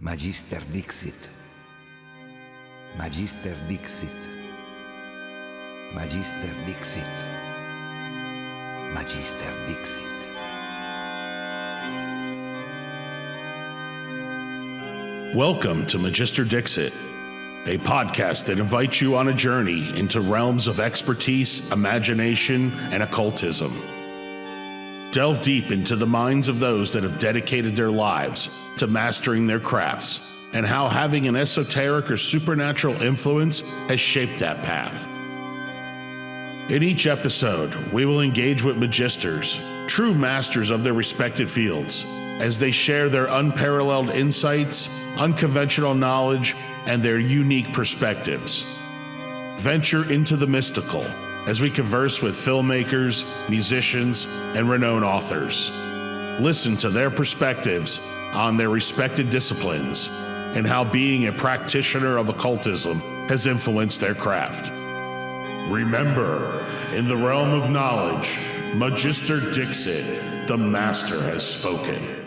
Magister Dixit. Magister Dixit. Magister Dixit. Magister Dixit. Welcome to Magister Dixit, a podcast that invites you on a journey into realms of expertise, imagination, and occultism. Delve deep into the minds of those that have dedicated their lives to mastering their crafts, and how having an esoteric or supernatural influence has shaped that path. In each episode, we will engage with magisters, true masters of their respected fields, as they share their unparalleled insights, unconventional knowledge, and their unique perspectives. Venture into the mystical as we converse with filmmakers, musicians, and renowned authors. Listen to their perspectives on their respected disciplines and how being a practitioner of occultism has influenced their craft. Remember, in the realm of knowledge, Magister Dixit, the master has spoken.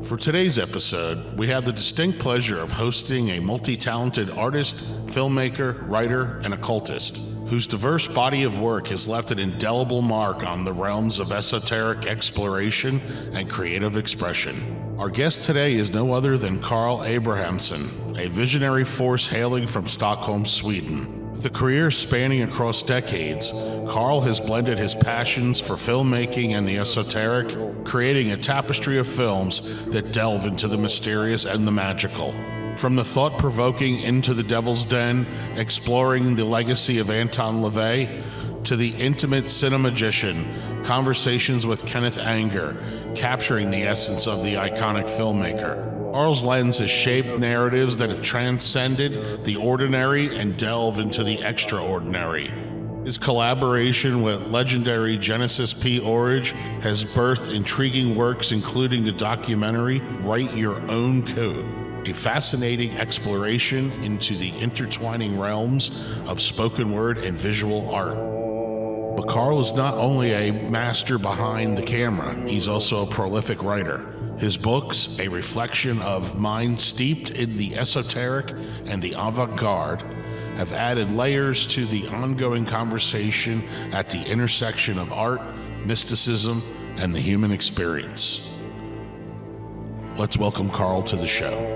For today's episode, we have the distinct pleasure of hosting a multi-talented artist, filmmaker, writer, and occultist, whose diverse body of work has left an indelible mark on the realms of esoteric exploration and creative expression. Our guest today is no other than Carl Abrahamsson, a visionary force hailing from Stockholm, Sweden. With a career spanning across decades, Carl has blended his passions for filmmaking and the esoteric, creating a tapestry of films that delve into the mysterious and the magical. From the thought-provoking Into the Devil's Den, exploring the legacy of Anton LaVey, to the intimate Cinemagician, conversations with Kenneth Anger, capturing the essence of the iconic filmmaker. Carl's lens has shaped narratives that have transcended the ordinary and delve into the extraordinary. His collaboration with legendary Genesis P-Orridge has birthed intriguing works including the documentary Write Your Own Code, a fascinating exploration into the intertwining realms of spoken word and visual art. But Carl is not only a master behind the camera, he's also a prolific writer. His books, a reflection of mind steeped in the esoteric and the avant-garde, have added layers to the ongoing conversation at the intersection of art, mysticism, and the human experience. Let's welcome Carl to the show.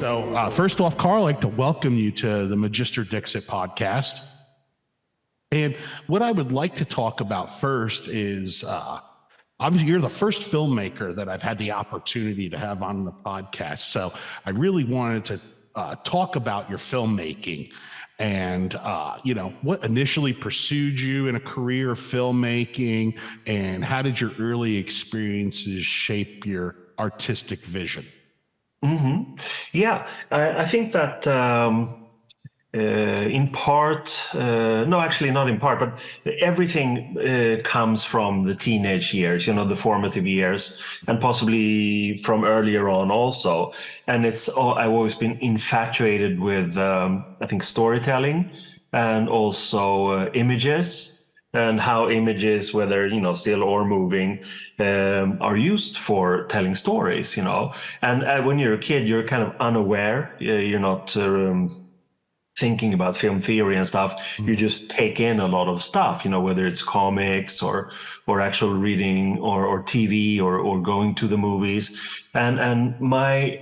So first off, Carl, I'd like to welcome you to the Magister Dixit podcast. And what I would like to talk about first is, obviously, you're the first filmmaker that I've had the opportunity to have on the podcast. So I really wanted to talk about your filmmaking and, what initially pursued you in a career of filmmaking, and how did your early experiences shape your artistic vision? Mm-hmm. Yeah, I think that in part, no, actually not in part, but everything comes from the teenage years, the formative years, and possibly from earlier on also. And I've always been infatuated with, I think, storytelling and also images. And how images, whether still or moving, are used for telling stories. And when you're a kid, you're kind of unaware. You're not thinking about film theory and stuff. You just take in a lot of stuff. Whether it's comics or actual reading or TV or going to the movies. And my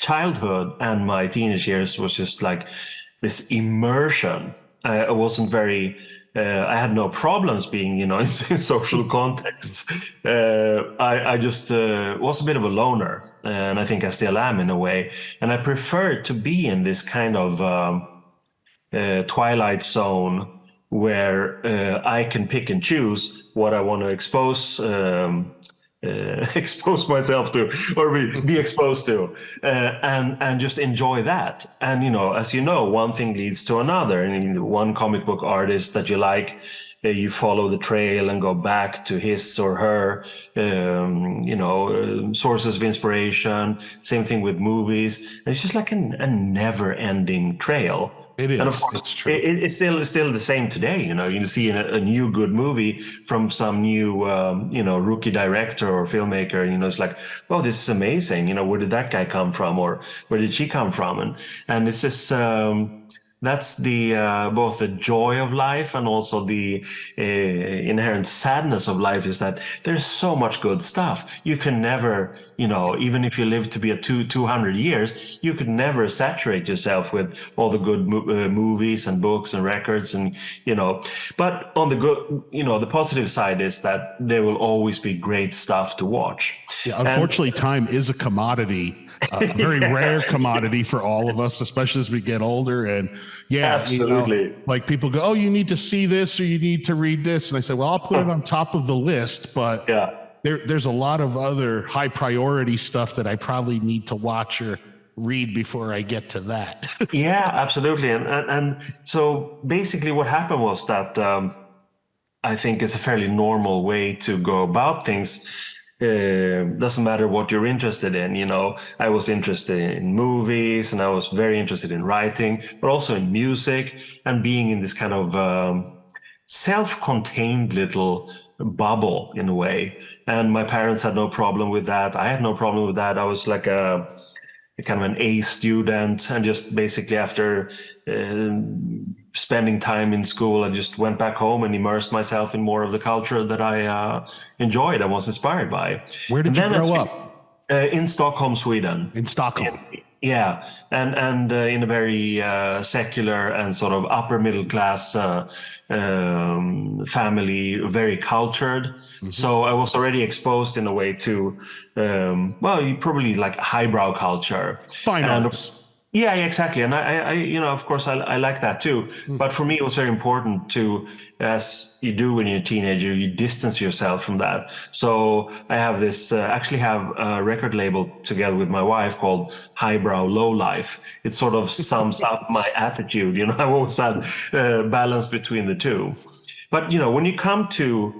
childhood and my teenage years was just like this immersion. I wasn't very. I had no problems being, in social contexts. I just was a bit of a loner, and I think I still am in a way. And I prefer to be in this kind of twilight zone where I can pick and choose what I want to expose myself to, or be exposed to, and just enjoy that. And as one thing leads to another. And one comic book artist that you like you follow the trail and go back to his or her, sources of inspiration. Same thing with movies. And it's just like a never-ending trail. It is. And of course, it's true. it's still the same today. You see a new good movie from some new, rookie director or filmmaker. It's like, oh, this is amazing. Where did that guy come from, or where did she come from? And it's just that's the both the joy of life and also the inherent sadness of life, is that there's so much good stuff. You can never, even if you live to be at 200 years, you could never saturate yourself with all the good movies and books and records, and but on the good, the positive side is that there will always be great stuff to watch. Yeah, unfortunately, time is a commodity. A very rare commodity for all of us, especially as we get older. And yeah, absolutely. Like people go, oh, you need to see this or you need to read this. And I say, well, I'll put it on top of the list, but there's a lot of other high priority stuff that I probably need to watch or read before I get to that. Yeah, absolutely. And so basically what happened was that I think it's a fairly normal way to go about things. Doesn't matter what you're interested in. I was interested in movies, and I was very interested in writing, but also in music, and being in this kind of self-contained little bubble in a way. And my parents had no problem with that. I had no problem with that. I was like a kind of an A student, and just basically after spending time in school, I just went back home and immersed myself in more of the culture that I enjoyed and was inspired by. Where did you grow up? In Stockholm, Sweden. In Stockholm. Yeah, and in a very secular and sort of upper middle class family, very cultured. Mm-hmm. So I was already exposed in a way to, probably like highbrow culture. Fine arts. Yeah, exactly. And I of course, I like that too. But for me, it was very important to, as you do when you're a teenager, you distance yourself from that. So I have this, actually have a record label together with my wife called Highbrow Low Life. It sort of sums up my attitude. I've always had balance between the two. But, when you come to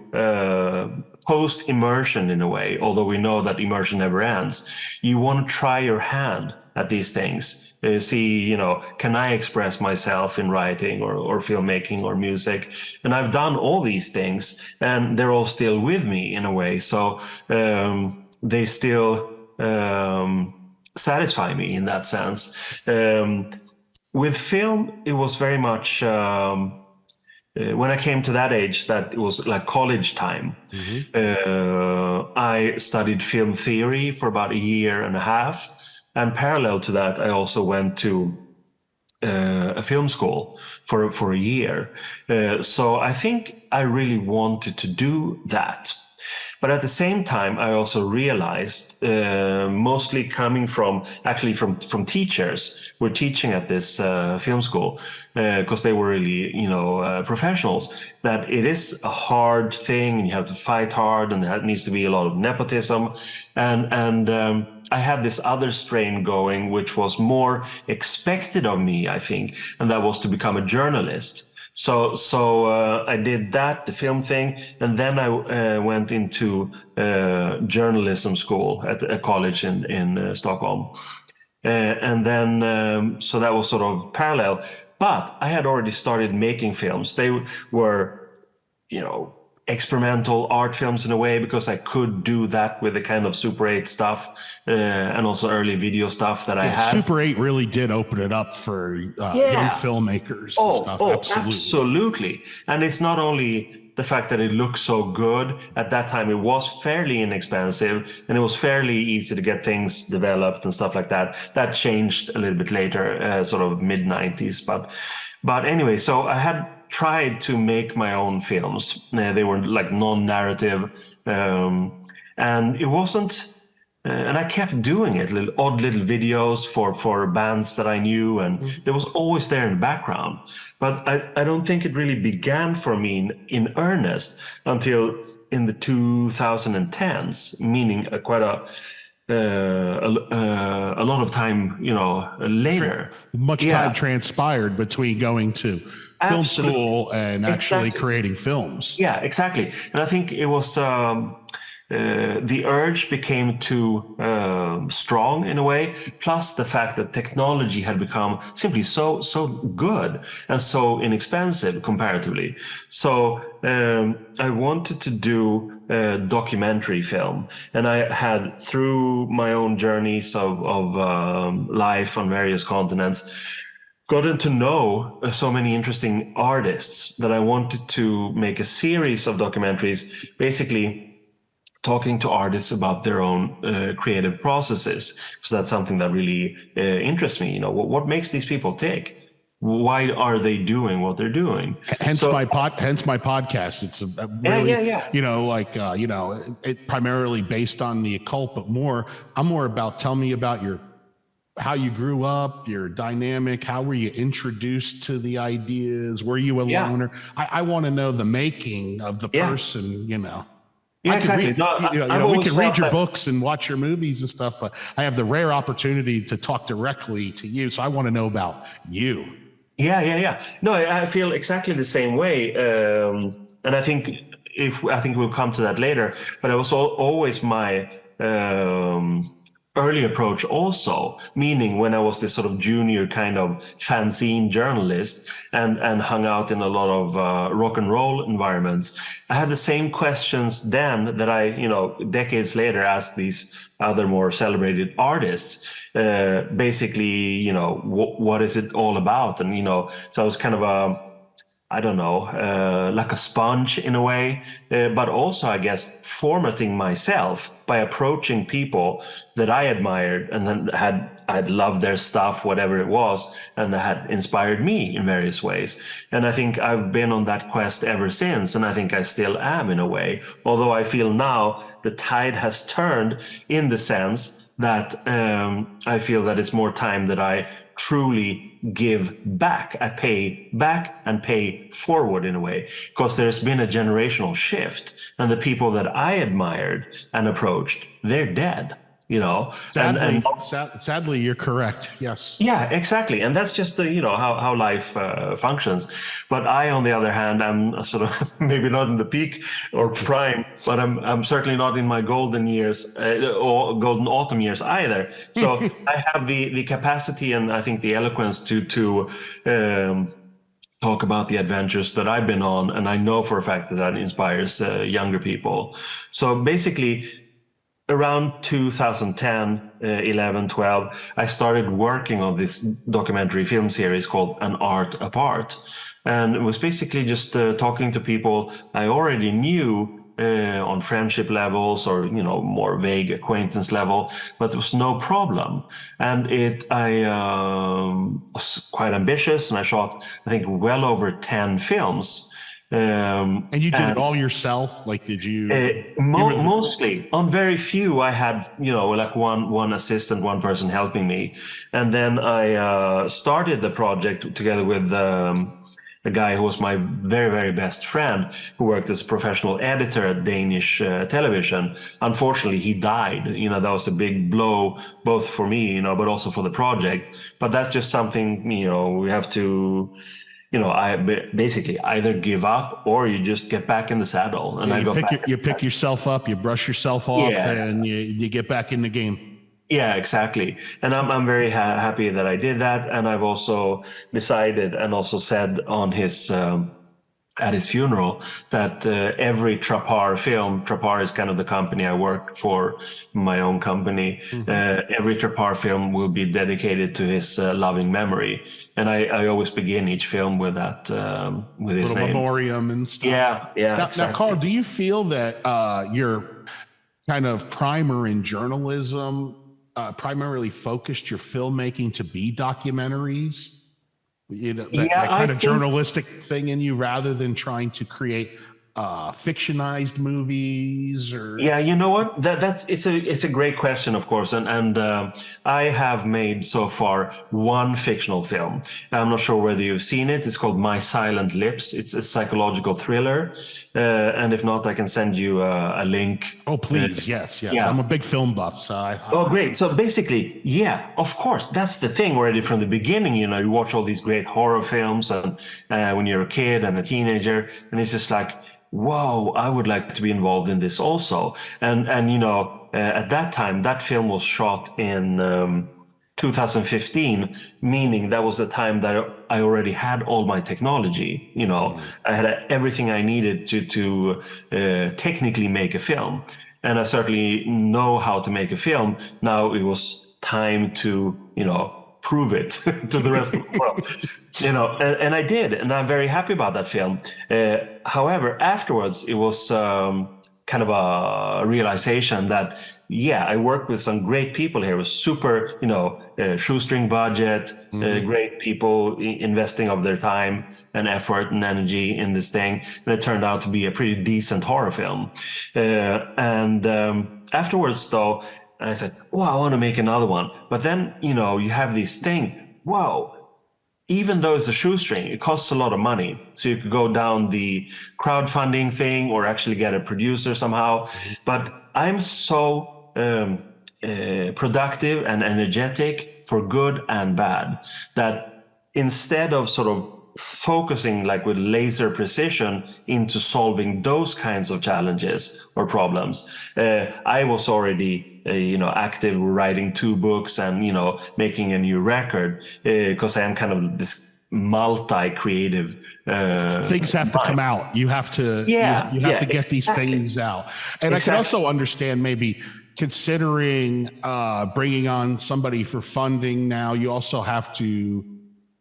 post immersion in a way, although we know that immersion never ends, you want to try your hand at these things. See, can I express myself in writing or filmmaking or music? And I've done all these things, and they're all still with me in a way. So they still satisfy me in that sense. With film, it was very much when I came to that age, that it was like college time. Mm-hmm. I studied film theory for about a year and a half. And parallel to that, I also went to a film school for a year. So I think I really wanted to do that. But at the same time, I also realized, mostly coming from teachers who were teaching at this film school, because they were really, professionals, that it is a hard thing, and you have to fight hard, and there needs to be a lot of nepotism. And I had this other strain going, which was more expected of me, I think, and that was to become a journalist. So I did that, the film thing, and then I went into journalism school at a college in Stockholm. And then, so that was sort of parallel. But I had already started making films. They were, experimental art films in a way, because I could do that with the kind of Super 8 stuff and also early video stuff that I had. Super 8 really did open it up for young filmmakers and stuff. Absolutely. And it's not only the fact that it looks so good. At that time, it was fairly inexpensive, and it was fairly easy to get things developed and stuff like that. That changed a little bit later, sort of mid-90s. But anyway, so I had tried to make my own films. They were like non-narrative, and it wasn't. And I kept doing it, odd little videos for bands that I knew, and there was always there in the background. But I don't think it really began for me in earnest until in the 2010s, meaning quite a lot of time, later. Much time transpired between going to film Absolutely. school and actually Exactly. creating films. Yeah, exactly. And I think it was the urge became too strong in a way. Plus the fact that technology had become simply so good and so inexpensive comparatively. So I wanted to do a documentary film, and I had, through my own journeys of life on various continents, gotten to know so many interesting artists that I wanted to make a series of documentaries, basically talking to artists about their own creative processes. So that's something that really interests me. You know, what makes these people tick? Why are they doing what they're doing? Hence my podcast. It's a really, it primarily based on the occult, but I'm more about, tell me about how you grew up, your dynamic, how were you introduced to the ideas? Were you a loner? I want to know the making of the person, Yeah, We exactly. can read your books and watch your movies and stuff, but I have the rare opportunity to talk directly to you. So I want to know about you. Yeah. No, I feel exactly the same way. And I think we'll come to that later, but it was always my early approach also, meaning when I was this sort of junior kind of fanzine journalist and hung out in a lot of rock and roll environments, I had the same questions then that I, decades later asked these other more celebrated artists. Basically, what is it all about? And, so I was kind of I don't know, like a sponge in a way, but also, I guess, formatting myself by approaching people that I admired and then I'd loved their stuff, whatever it was, and that had inspired me in various ways. And I think I've been on that quest ever since, and I think I still am in a way, although I feel now the tide has turned in the sense that I feel that it's more time that I truly give back. I pay back and pay forward in a way, because there's been a generational shift, and the people that I admired and approached, they're dead. Sadly, you're correct. Yes. Yeah, exactly. And that's just how life functions. But I, on the other hand, I'm sort of maybe not in the peak or prime, but I'm certainly not in my golden years or golden autumn years either. So I have the capacity and I think the eloquence to talk about the adventures that I've been on, and I know for a fact that inspires younger people. So basically, around 2010, 11, 12, I started working on this documentary film series called An Art Apart. And it was basically just talking to people I already knew on friendship levels or, more vague acquaintance level, but it was no problem. And I was quite ambitious, and I shot, I think, well over 10 films. And you did it all yourself? Like, did you? Mostly. On very few, I had, like one assistant, one person helping me. And then I started the project together with a guy who was my very, very best friend, who worked as a professional editor at Danish television. Unfortunately, he died. That was a big blow, both for me, but also for the project. But that's just something, we have to... I basically either give up or you just get back in the saddle. And you pick yourself up, you brush yourself off, and you get back in the game. Yeah, exactly. And I'm very happy that I did that. And I've also decided and also said on his at his funeral that every Trapar is kind of the company I work for, my own company. Every Trapar film will be dedicated to his loving memory. And I always begin each film with that, with his little name. Memoriam and stuff. Yeah. Now, Carl, do you feel that your kind of primer in journalism primarily focused your filmmaking to be documentaries? That kind of journalistic thing in you, rather than trying to create fictionized movies movies or? Yeah, you know what? It's a great question, of course, and I have made so far one fictional film. I'm not sure whether you've seen it. It's called My Silent Lips. It's a psychological thriller, and if not, I can send you a link. Oh, please, yes. Yeah. I'm a big film buff, so Oh, great. So basically, yeah, of course, that's the thing already from the beginning. You know, you watch all these great horror films and when you're a kid and a teenager, and it's just like, whoa, I would like to be involved in this also. And you know, at that time, that film was shot in 2015, meaning that was the time that I already had all my technology. You know, I had everything I needed to technically make a film. And I certainly know how to make a film. Now it was time to, you know, prove it to the rest of the world. You know, and I did, and I'm very happy about that film. However, afterwards, it was kind of a realization that, yeah, I worked with some great people here. It was super, you know, shoestring budget, great people investing of their time and effort and energy in this thing. And it turned out to be a pretty decent horror film. Afterwards, though, I said, oh, I want to make another one. But then, you know, you have this thing, whoa, even though it's a shoestring, it costs a lot of money. So you could go down the crowdfunding thing or actually get a producer somehow. But I'm so productive and energetic for good and bad that instead of sort of focusing like with laser precision into solving those kinds of challenges or problems, I was already you know, active writing 2 books and, you know, making a new record because I am kind of this multi-creative things have to come out. You have to you have to get these things out. And I can also understand maybe considering bringing on somebody for funding. Now you also have to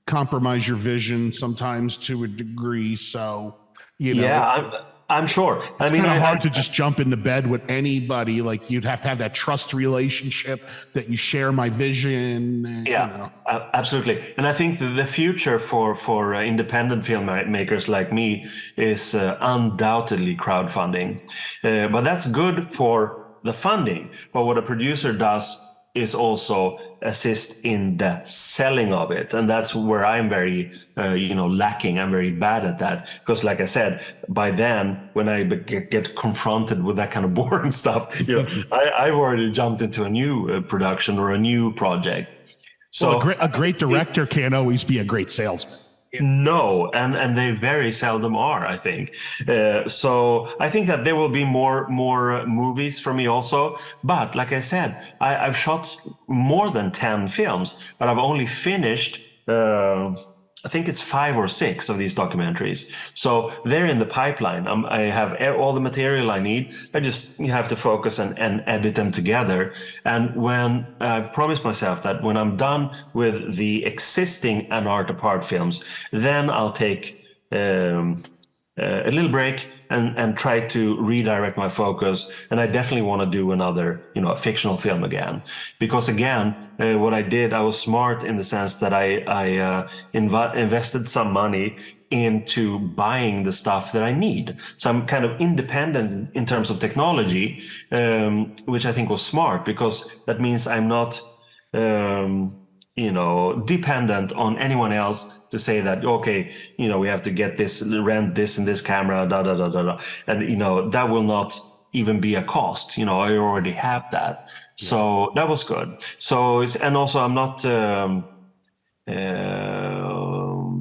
compromise your vision sometimes to a degree. So, you know, I'm sure. It's kind of hard to just jump into bed with anybody. Like you'd have to have that trust relationship that you share my vision. And, yeah, you know. Absolutely. And I think the future for independent filmmakers like me is undoubtedly crowdfunding. But that's good for the funding. But what a producer does is also assist in the selling of it, and that's where I'm very you know, lacking. I'm very bad at that because, like I said, by then when I get confronted with that kind of boring stuff, you know, I've already jumped into a new production or a new project. So well, a great director can't always be a great salesman. No, and they very seldom are, I think. So I think that there will be more movies for me also. But like I said, I've shot more than 10 films, but I've only finished I think it's 5 or 6 of these documentaries. So they're in the pipeline. I have all the material I need. I just have to focus and edit them together. And when I've promised myself that when I'm done with the existing An Art Apart films, then I'll take a little break and try to redirect my focus. And I definitely want to do another, you know, fictional film again, because again, what I did, I was smart in the sense that I invested some money into buying the stuff that I need. So I'm kind of independent in terms of technology, which I think was smart because that means I'm not, you know, dependent on anyone else to say that, okay, you know, we have to get this, rent this and this camera, and, you know, that will not even be a cost. You know, I already have that. Yeah. So that was good. So, and also I'm not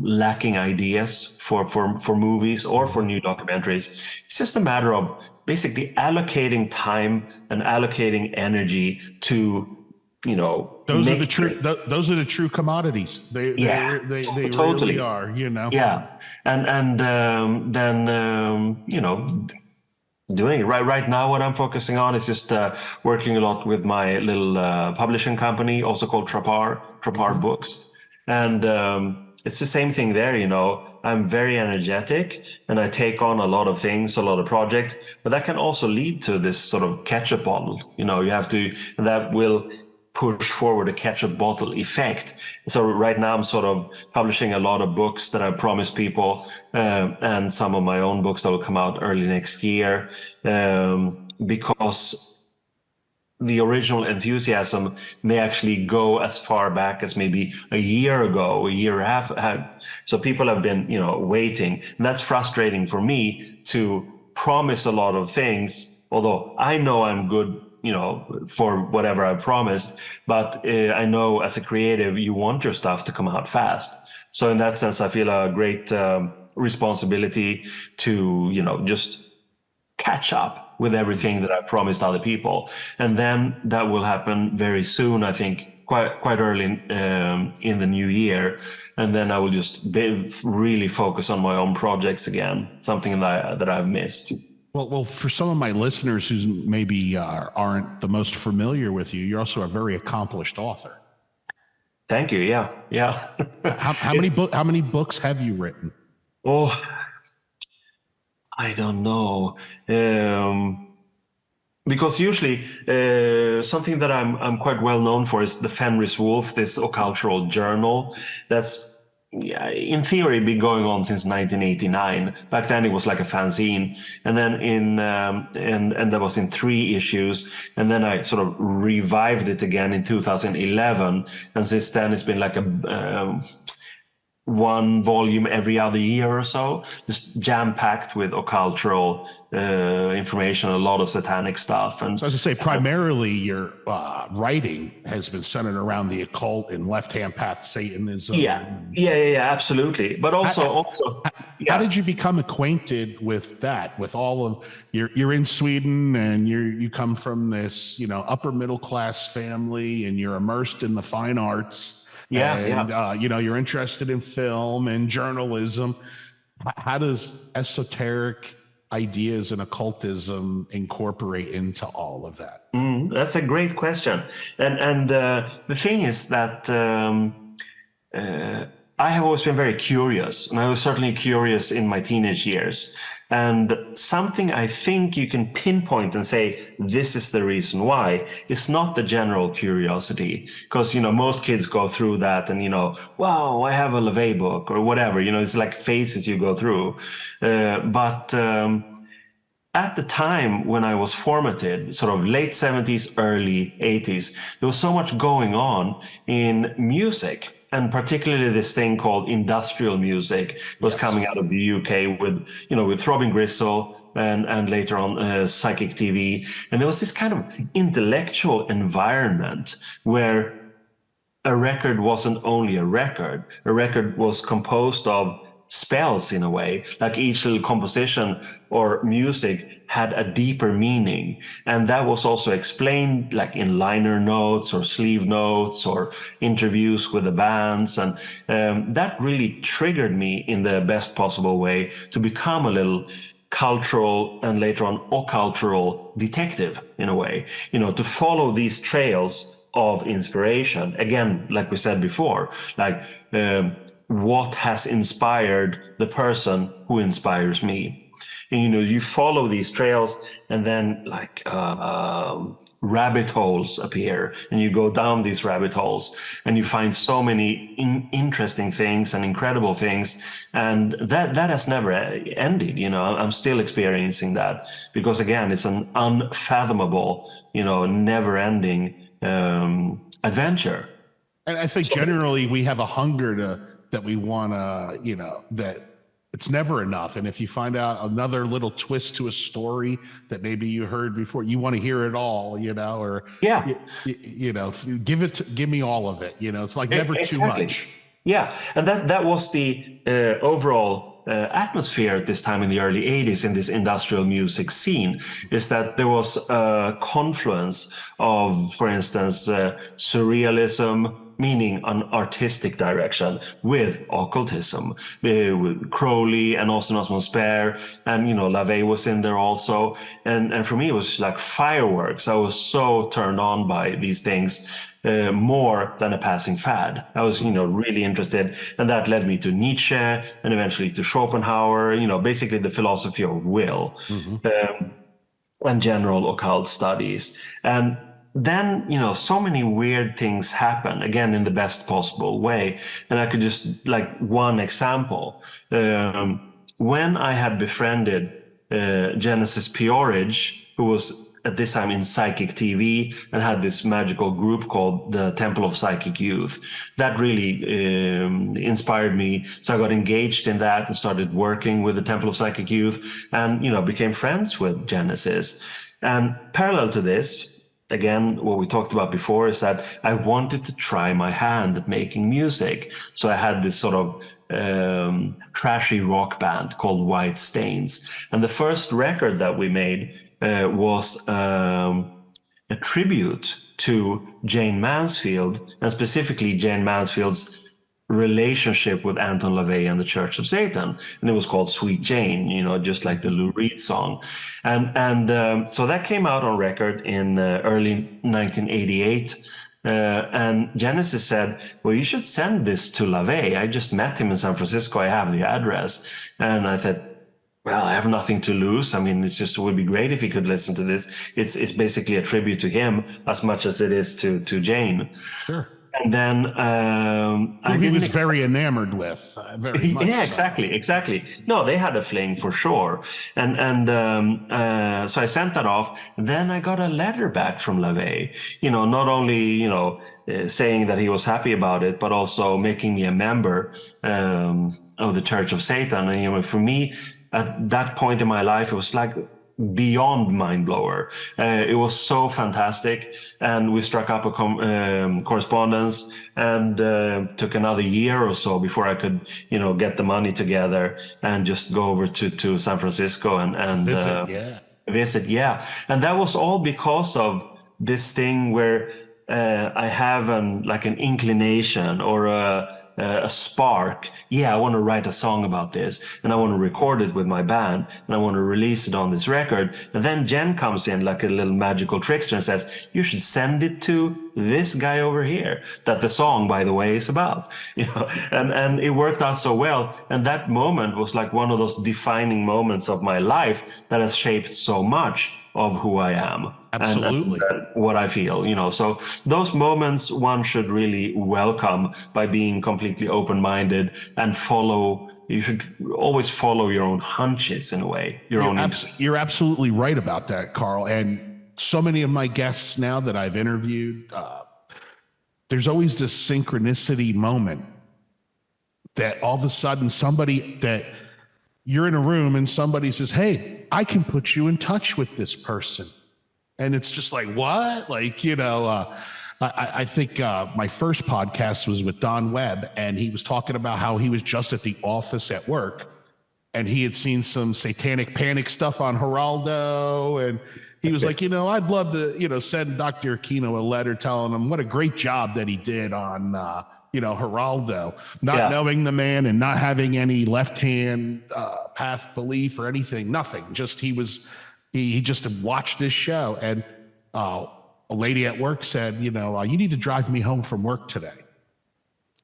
lacking ideas for movies or for new documentaries. It's just a matter of basically allocating time and allocating energy to, you know, those are the true commodities. They totally really are, you know. Yeah, and then you know, doing it right now. What I'm focusing on is just working a lot with my little publishing company, also called Trapar Books, and it's the same thing there. You know, I'm very energetic and I take on a lot of things, a lot of projects, but that can also lead to this sort of ketchup bottle. You know, you have to, and that will push forward a ketchup bottle effect. So right now I'm sort of publishing a lot of books that I promised people, and some of my own books that will come out early next year. because the original enthusiasm may actually go as far back as maybe a year ago, a year and a half. So people have been, waiting. And that's frustrating for me to promise a lot of things, although I know I'm good, for whatever I promised. But I know as a creative, you want your stuff to come out fast. So in that sense, I feel a great responsibility to, just catch up with everything that I promised other people. And then that will happen very soon, I think, quite early in the new year. And then I will just really focus on my own projects again, something that I've missed. Well, for some of my listeners who maybe aren't the most familiar with you, you're also a very accomplished author. Thank you. Yeah. How many books have you written? Oh, I don't know. Because usually something that I'm quite well known for is the Fenris Wolf, this occultural journal that's in theory been going on since 1989. Back then it was like a fanzine, and then and that was in 3 issues, and then I sort of revived it again in 2011, and since then it's been like a 1 volume every other year or so, just jam-packed with occultural information, a lot of satanic stuff. And so, as I say, primarily your writing has been centered around the occult and left-hand path Satanism. Yeah, absolutely. But also, how did you become acquainted with that? With all of you're in Sweden, and you come from this upper middle class family, and you're immersed in the fine arts. You're interested in film and journalism. How does esoteric ideas and occultism incorporate into all of that? That's a great question. And the thing is that I have always been very curious, and I was certainly curious in my teenage years. And something I think you can pinpoint and say, this is the reason why, it's not the general curiosity. Because, most kids go through that and, wow, I have a LaVey book or whatever, it's like phases you go through. But at the time when I was formative, sort of late 70s, early 80s, there was so much going on in music. And particularly this thing called industrial music was coming out of the UK with Throbbing Gristle and later on Psychic TV. And there was this kind of intellectual environment where a record wasn't only a record was composed of spells in a way, like each little composition or music had a deeper meaning. And that was also explained like in liner notes or sleeve notes or interviews with the bands. And that really triggered me in the best possible way to become a little cultural and later on occultural detective in a way, to follow these trails of inspiration. Again, like we said before, like what has inspired the person who inspires me. And, you follow these trails, and then like rabbit holes appear, and you go down these rabbit holes, and you find so many interesting things and incredible things. And that has never ended. I'm still experiencing that because, again, it's an unfathomable, never ending adventure. And I think generally we have a hunger that we want to, that it's never enough. And if you find out another little twist to a story that maybe you heard before, you want to hear it all, or give me all of it. It's like never too much. Yeah, and that was the overall atmosphere at this time in the early 80s in this industrial music scene, is that there was a confluence of, for instance, surrealism, meaning an artistic direction, with occultism, with Crowley and Austin Osman Spare, and LaVey was in there also. And for me, it was like fireworks. I was so turned on by these things, more than a passing fad. I was, really interested, and that led me to Nietzsche and eventually to Schopenhauer. Basically the philosophy of will, and general occult studies. And then, so many weird things happen, again, in the best possible way. And I could just, like, one example, when I had befriended Genesis P-Orridge, who was at this time in psychic TV and had this magical group called the Temple of Psychic Youth. That really inspired me. So I got engaged in that and started working with the Temple of Psychic Youth and, became friends with Genesis. And parallel to this, again, what we talked about before is that I wanted to try my hand at making music. So I had this sort of trashy rock band called White Stains. And the first record that we made was a tribute to Jane Mansfield, and specifically Jane Mansfield's relationship with Anton LaVey and the Church of Satan, and it was called Sweet Jane, just like the Lou Reed song, and so that came out on record in early 1988. And Genesis said, well, you should send this to LaVey. I just met him in San Francisco. I have the address. And I thought, well, I have nothing to lose. I mean, it would be great if he could listen to this. It's basically a tribute to him as much as it is to Jane. Sure. And then he was very enamored with. Very much yeah, so. exactly. No, they had a fling for sure. And so I sent that off. Then I got a letter back from LaVey, not only, saying that he was happy about it, but also making me a member of the Church of Satan. And, for me, at that point in my life, it was like beyond mind blower. It was so fantastic, and we struck up a correspondence, and took another year or so before I could, get the money together and just go over to San Francisco and visit. Yeah, and that was all because of this thing where I have an inclination or a spark. Yeah, I want to write a song about this, and I want to record it with my band, and I want to release it on this record. And then Jen comes in like a little magical trickster and says, you should send it to this guy over here, that the song, by the way, is about. And it worked out so well. And that moment was like one of those defining moments of my life that has shaped so much of who I am. Absolutely. And what I feel, so those moments one should really welcome by being completely open-minded and you should always follow your own hunches in a way, You're absolutely right about that, Carl. And so many of my guests now that I've interviewed, there's always this synchronicity moment that all of a sudden you're in a room and somebody says, hey, I can put you in touch with this person. And it's just like, what? I think my first podcast was with Don Webb, and he was talking about how he was just at the office at work, and he had seen some satanic panic stuff on Geraldo, and he was like, I'd love to, send Dr. Aquino a letter telling him what a great job that he did on, Geraldo, not knowing the man and not having any left-hand path belief or anything, nothing. Just he just watched this show, and a lady at work said, you need to drive me home from work today.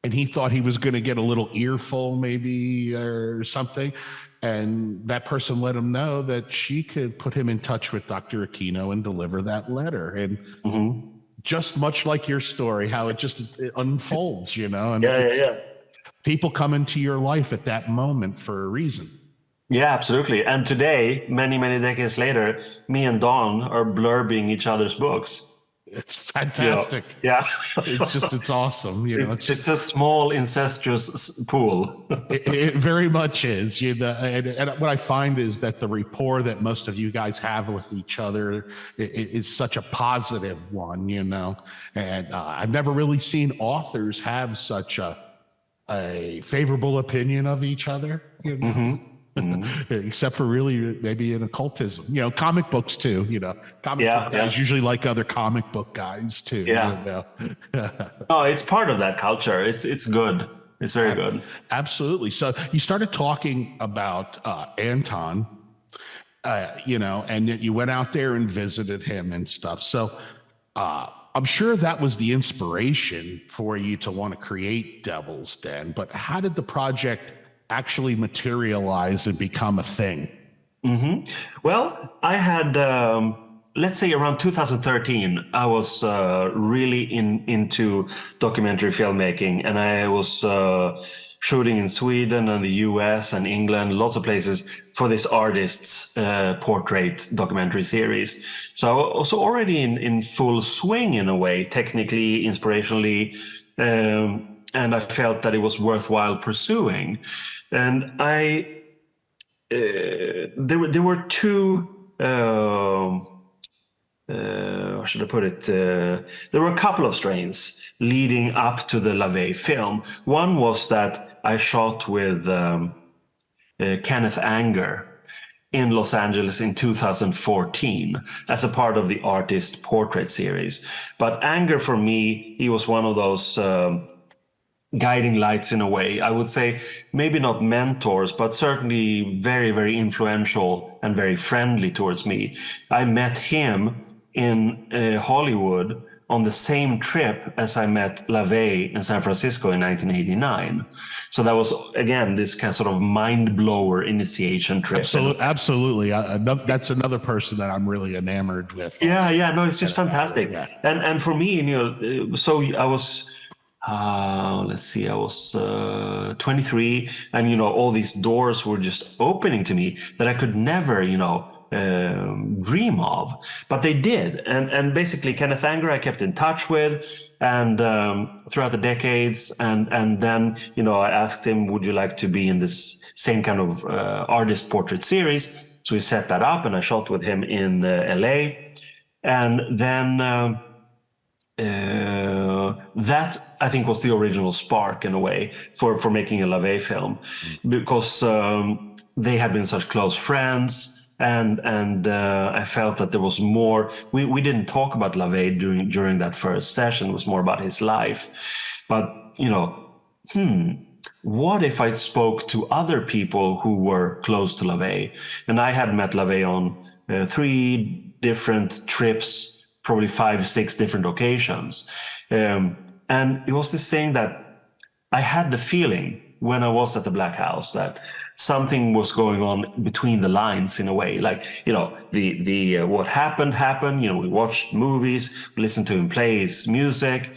And he thought he was going to get a little earful maybe or something. And that person let him know that she could put him in touch with Dr. Aquino and deliver that letter. And just much like your story, how it unfolds, and people come into your life at that moment for a reason. Yeah, absolutely. And today, many, many decades later, me and Don are blurbing each other's books. It's fantastic. Yeah. It's awesome. It's a small incestuous pool. It very much is. And what I find is that the rapport that most of you guys have with each other is such a positive one, and I've never really seen authors have such a favorable opinion of each other, except for really maybe in occultism, comic books too, comic book guys usually like other comic book guys too. No, it's part of that culture. It's good. It's very good. Absolutely. So you started talking about Anton, and that you went out there and visited him and stuff. So I'm sure that was the inspiration for you to want to create Devil's Den, but how did the project actually materialize and become a thing? Well, I had let's say around 2013, I was really into documentary filmmaking, and I was shooting in Sweden and the US and England, lots of places for this artist's portrait documentary series. So I was already in full swing in a way, technically, inspirationally, and I felt that it was worthwhile pursuing. And there were two. How should I put it? There were a couple of strains leading up to the LaVey film. One was that I shot with Kenneth Anger in Los Angeles in 2014 as a part of the artist portrait series. But Anger, for me, he was one of those guiding lights in a way. I would say maybe not mentors, but certainly very, very influential and very friendly towards me. I met him in Hollywood on the same trip as I met LaVey in San Francisco in 1989. So that was, again, this kind of sort of mind blower initiation trip. Absolutely. That's another person that I'm really enamored with. Yeah, no, it's just fantastic. Yeah. And for me, so I was, let's see, I was 23, and all these doors were just opening to me that I could never dream of, but they did. And basically Kenneth Anger I kept in touch with, and throughout the decades, and then I asked him, would you like to be in this same kind of artist portrait series? So we set that up, and I shot with him in LA, and then that I think was the original spark in a way for making a LaVey film, because they had been such close friends, and I felt that there was more. We didn't talk about LaVey during that first session. It was more about his life. But what if I spoke to other people who were close to LaVey? And I had met LaVey on 3 different trips, probably 5, 6 different occasions. And it was this thing that I had the feeling when I was at the Black House that something was going on between the lines in a way. Like, the what happened. We watched movies, listened to him play his music,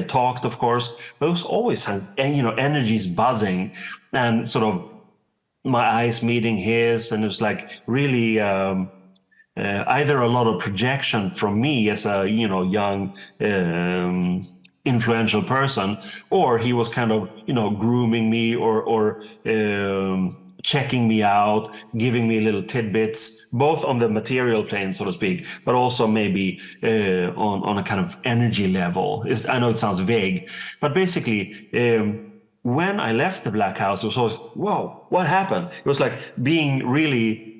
talked, of course, but there was always some, energies buzzing, and sort of my eyes meeting his, and it was like really either a lot of projection from me as a young influential person, or he was kind of grooming me or checking me out, giving me little tidbits, both on the material plane, so to speak, but also maybe on a kind of energy level. I know it sounds vague, but basically when I left the Black House, it was always, whoa, what happened? It was like being really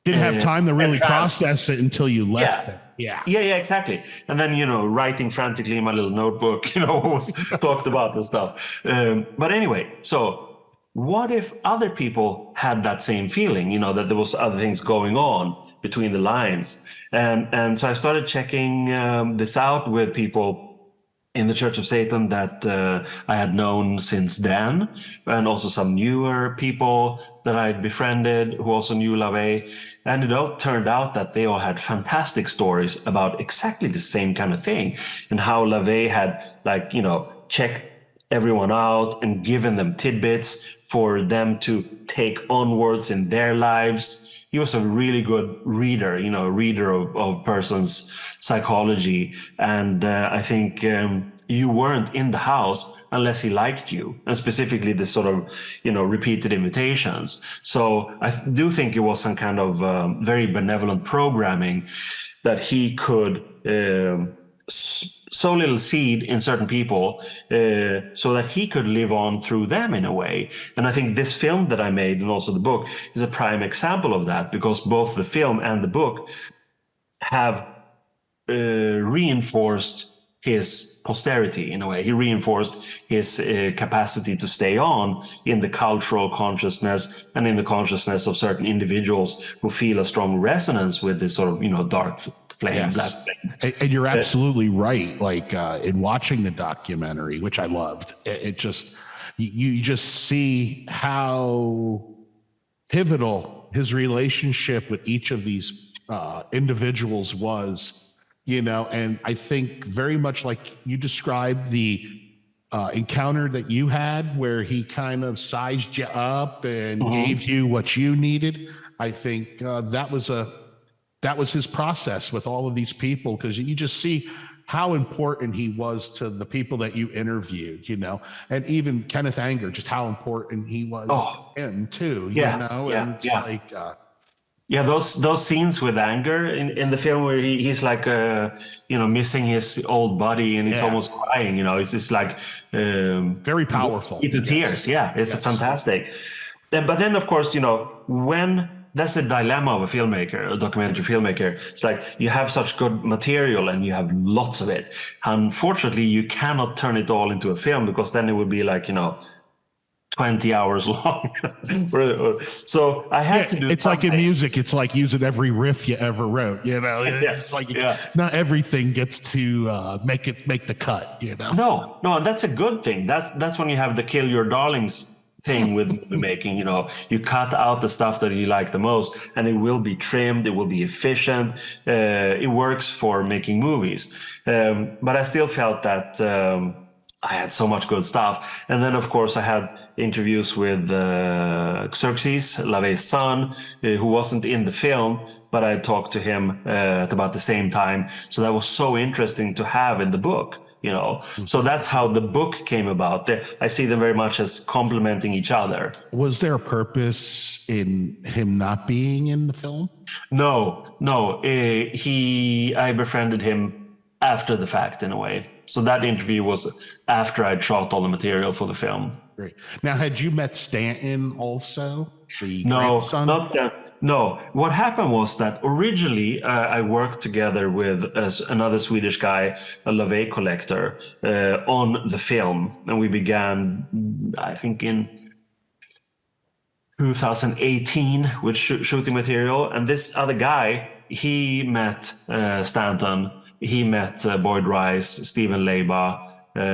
didn't have time to really process it until you left it. Yeah, exactly. And then, writing frantically in my little notebook, was talked about and stuff. But anyway, so what if other people had that same feeling, that there was other things going on between the lines? And so I started checking this out with people in the Church of Satan that I had known since then, and also some newer people that I had befriended who also knew LaVey. And it all turned out that they all had fantastic stories about exactly the same kind of thing, and how LaVey had, checked everyone out and given them tidbits for them to take onwards in their lives. He was a really good reader, a reader of persons' psychology. And I think you weren't in the house unless he liked you, and specifically this sort of, repeated invitations. So I do think it was some kind of very benevolent programming that he could sow little seed in certain people so that he could live on through them in a way. And I think this film that I made, and also the book, is a prime example of that, because both the film and the book have reinforced his posterity in a way. He reinforced his capacity to stay on in the cultural consciousness and in the consciousness of certain individuals who feel a strong resonance with this sort of, dark flame, yes. Black flame. And you're absolutely right. Like in watching the documentary, which I loved, it just, you just see how pivotal his relationship with each of these individuals was, you know, and I think very much like you described the encounter that you had where he kind of sized you up and gave you what you needed. I think that was his process with all of these people, because you just see how important he was to the people that you interviewed, you know, and even Kenneth Anger, just how important he was to him too, you know, and it's like, yeah, those scenes with Anger in the film where he's like, you know, missing his old buddy and he's almost crying, you know, it's just like very powerful. To tears. Yeah, it's fantastic. But then, of course, you know, when that's the dilemma of a filmmaker, a documentary filmmaker. It's like you have such good material and you have lots of it. Unfortunately, you cannot turn it all into a film, because then it would be like, you know, 20 hours long. So I had to do it's something. like in music, it's like using every riff you ever wrote, you know. It's like not everything gets to make the cut, you know. No, and that's a good thing. That's when you have the kill your darlings thing with movie making. You know, you cut out the stuff that you like the most, and it will be trimmed, it will be efficient. It works for making movies. But I still felt that I had so much good stuff. And then, of course, I had interviews with Xerxes, LaVey's son, who wasn't in the film, but I talked to him at about the same time. So that was so interesting to have in the book. You know, so that's how the book came about. I see them very much as complementing each other. Was there a purpose in him not being in the film? No. I befriended him after the fact, in a way. So that interview was after I'd shot all the material for the film. Great. Now, had you met Stanton also? No, not Stanton. No, what happened was that originally I worked together with another Swedish guy, a LaVey collector, on the film. And we began, I think, in 2018 with shooting material. And this other guy, he met Stanton. He met Boyd Rice, Stephen Leba,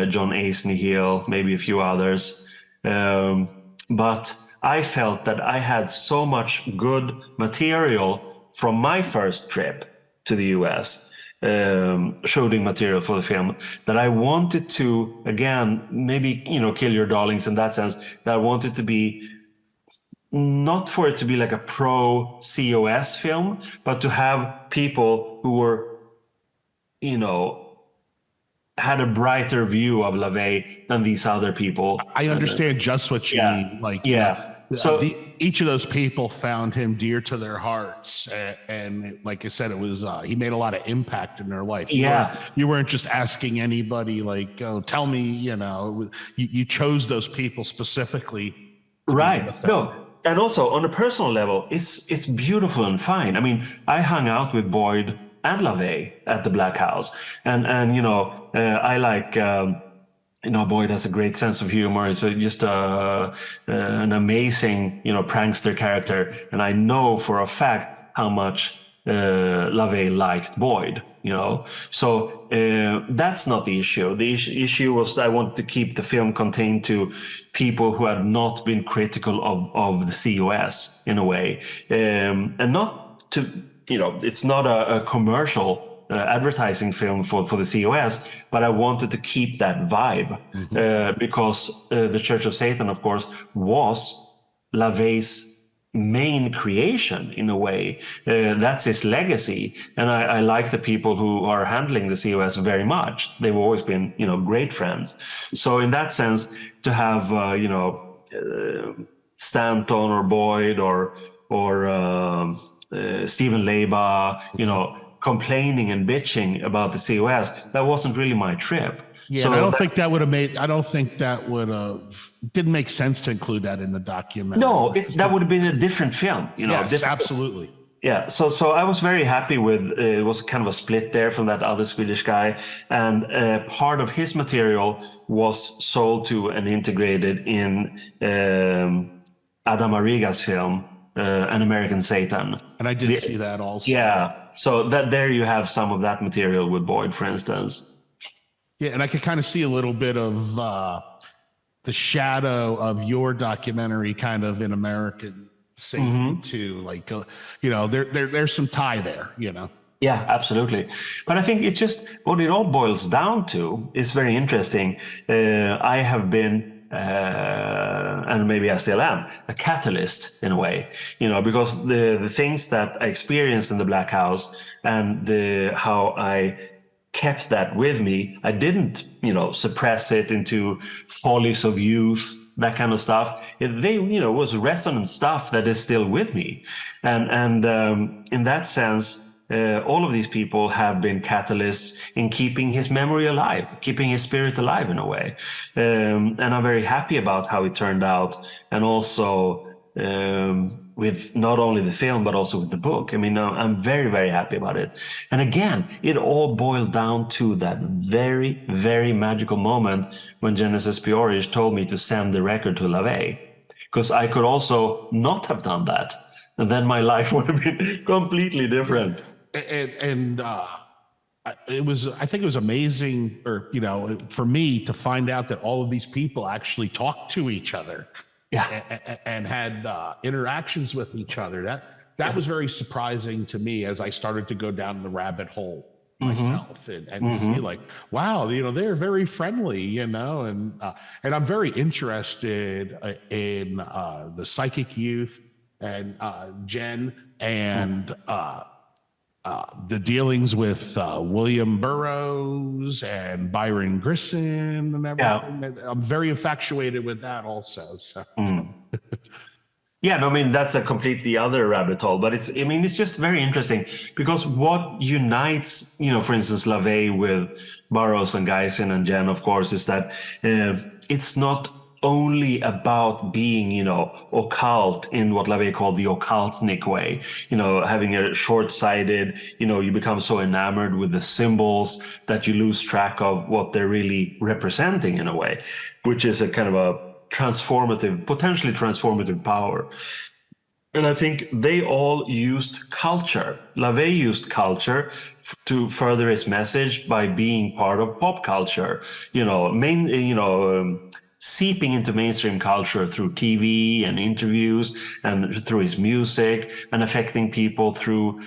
John Aisney-Hill, maybe a few others. But I felt that I had so much good material from my first trip to the US, shooting material for the film, that I wanted to, again, maybe, you know, kill your darlings in that sense, that I wanted to be, not for it to be like a pro COS film, but to have people who were, you know, had a brighter view of LaVey than these other people. I understand just what you mean. Like, so each of those people found him dear to their hearts, and like I said, it was he made a lot of impact in their life. You weren't just asking anybody like, oh, tell me, you know. You chose those people specifically, right? No. And also on a personal level, it's beautiful and fine. I mean, I hung out with Boyd and LaVey at the Black House, and you know, I like. You know, Boyd has a great sense of humor. It's just an amazing, you know, prankster character. And I know for a fact how much LaVey liked Boyd, you know. So that's not the issue. The issue was that I wanted to keep the film contained to people who had not been critical of the COS in a way. And not to, you know, it's not a commercial advertising film for the COS, but I wanted to keep that vibe because the Church of Satan, of course, was LaVey's main creation in a way. That's his legacy, and I like the people who are handling the COS very much. They've always been, you know, great friends. So in that sense, to have you know, Stanton or Boyd or Stephen Leba, you know, complaining and bitching about the COS, that wasn't really my trip. Yeah, so I don't think that would have made. I don't think that would have. Didn't make sense to include that in the documentary. No, that would have been a different film. You know, yes, absolutely. Yeah, so I was very happy with it. Was kind of a split there from that other Swedish guy, and part of his material was sold to and integrated in Adam Arriga's film, An American Satan. And I did see that also. Yeah. So that there you have some of that material with Boyd, for instance. Yeah, and I could kind of see a little bit of the shadow of your documentary kind of in American safety too. Like, there's some tie there, Yeah, absolutely. But I think it's just what it all boils down to is very interesting. I have been, and maybe I still am, a catalyst in a way, because the things that I experienced in the Black House and how I kept that with me, I didn't, suppress it into follies of youth, that kind of stuff. Was resonant stuff that is still with me, and in that sense. All of these people have been catalysts in keeping his memory alive, keeping his spirit alive in a way. And I'm very happy about how it turned out. And also with not only the film, but also with the book. I mean, I'm very, very happy about it. And again, it all boiled down to that very, very magical moment when Genesis P-Orridge told me to send the record to LaVey. Because I could also not have done that. And then my life would have been completely different. And I think it was amazing, or for me to find out that all of these people actually talked to each other, and had interactions with each other. That was very surprising to me as I started to go down the rabbit hole myself, and see like, wow, they're very friendly, and I'm very interested in the psychic youth and Jen and the dealings with William Burroughs and Byron Grissom and everything. Yeah. I'm very infatuated with that also. So. Yeah, no, I mean, that's a completely other rabbit hole, but it's just very interesting because what unites, for instance, LaVey with Burroughs and Geisen and Jen, of course, is that it's not only about being, occult in what LaVey called the occultnik way, having a short-sighted, you become so enamored with the symbols that you lose track of what they're really representing in a way, which is a kind of a potentially transformative power. And I think they all used culture. LaVey used culture to further his message by being part of pop culture, seeping into mainstream culture through TV and interviews and through his music and affecting people through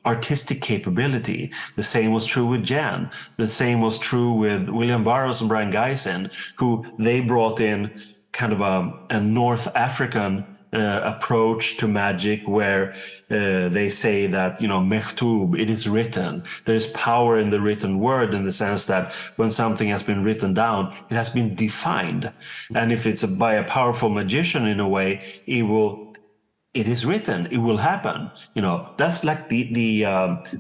artistic capability. The same was true with Jan. The same was true with William Burroughs and Brian Geisen, who they brought in kind of a North African approach to magic where they say that, mektub, it is written. There's power in the written word in the sense that when something has been written down, it has been defined. And if it's by a powerful magician in a way, it is written, it will happen. That's like the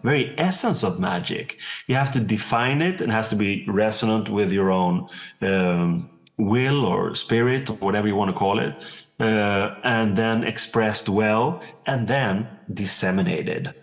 very essence of magic. You have to define it and it has to be resonant with your own will or spirit or whatever you want to call it. And then expressed well, and then disseminated.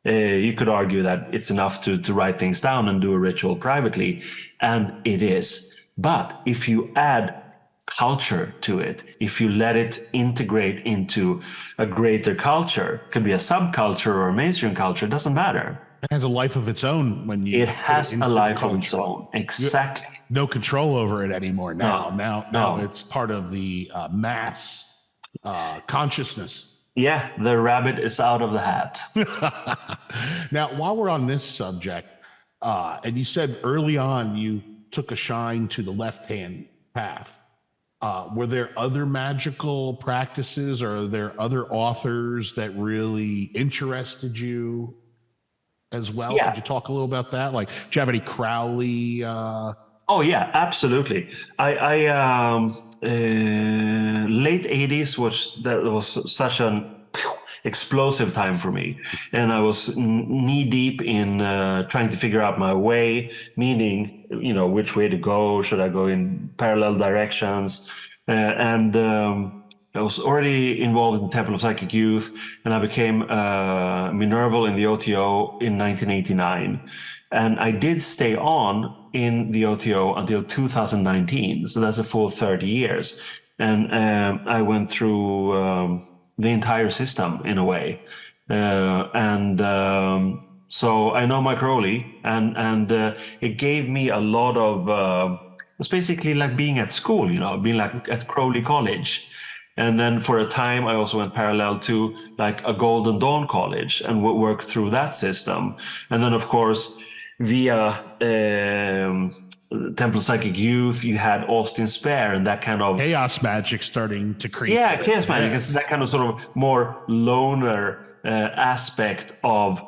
You could argue that it's enough to write things down and do a ritual privately, and it is. But if you add culture to it, if you let it integrate into a greater culture, could be a subculture or a mainstream culture, it doesn't matter. It has a life of its own when you. It has a life of its own, exactly. No control over it anymore now. Now it's part of the mass consciousness. Yeah, the rabbit is out of the hat. Now, while we're on this subject, and you said early on you took a shine to the left-hand path. Were there other magical practices, or are there other authors that really interested you as well? Yeah. Could you talk a little about that? Like, do you have any Crowley? Oh yeah, absolutely. I late 80s was such an explosive time for me, and I was knee deep in trying to figure out my way, meaning which way to go. Should I go in parallel directions? And I was already involved in Temple of Psychic Youth, and I became Minerval in the OTO in 1989. And I did stay on in the OTO until 2019. So that's a full 30 years. And I went through the entire system in a way. So I know Mike Crowley, and it gave me a lot of, it's basically like being at school, being like at Crowley College. And then for a time, I also went parallel to like a Golden Dawn college and worked through that system. And then, of course, via Temple Psychic Youth, you had Austin Spare and that kind of Chaos magic starting to creep. yeah, chaos magic. Yes. It's that kind of sort of more loner aspect of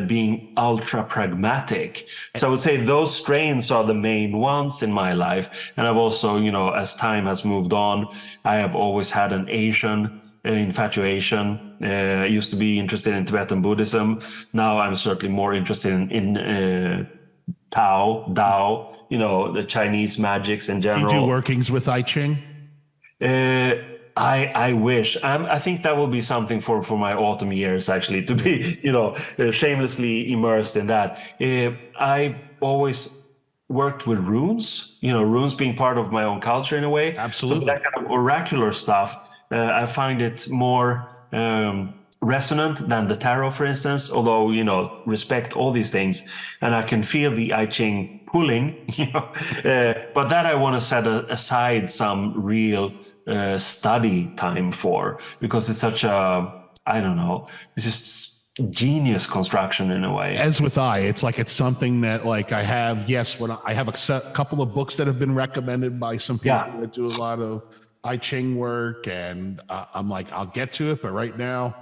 being ultra pragmatic. So I would say those strains are the main ones in my life. And I've also, you know, as time has moved on, I have always had an Asian infatuation. I used to be interested in Tibetan Buddhism. Now I'm certainly more interested in Tao, you know, the Chinese magics in general. You do workings with I Ching? I wish. I think that will be something for my autumn years, actually, to be, you know, shamelessly immersed in that. I always worked with runes, you know, runes being part of my own culture in a way. Absolutely. So that kind of oracular stuff, I find it more resonant than the tarot, for instance, although, you know, respect all these things. And I can feel the I Ching pulling, you know, but that I want to set aside some real study time for, because it's such a, I don't know, it's just genius construction in a way. As with it's like it's something that like I have, yes, when I have a couple of books that have been recommended by some people that do a lot of I Ching work, and I'm like, I'll get to it, but right now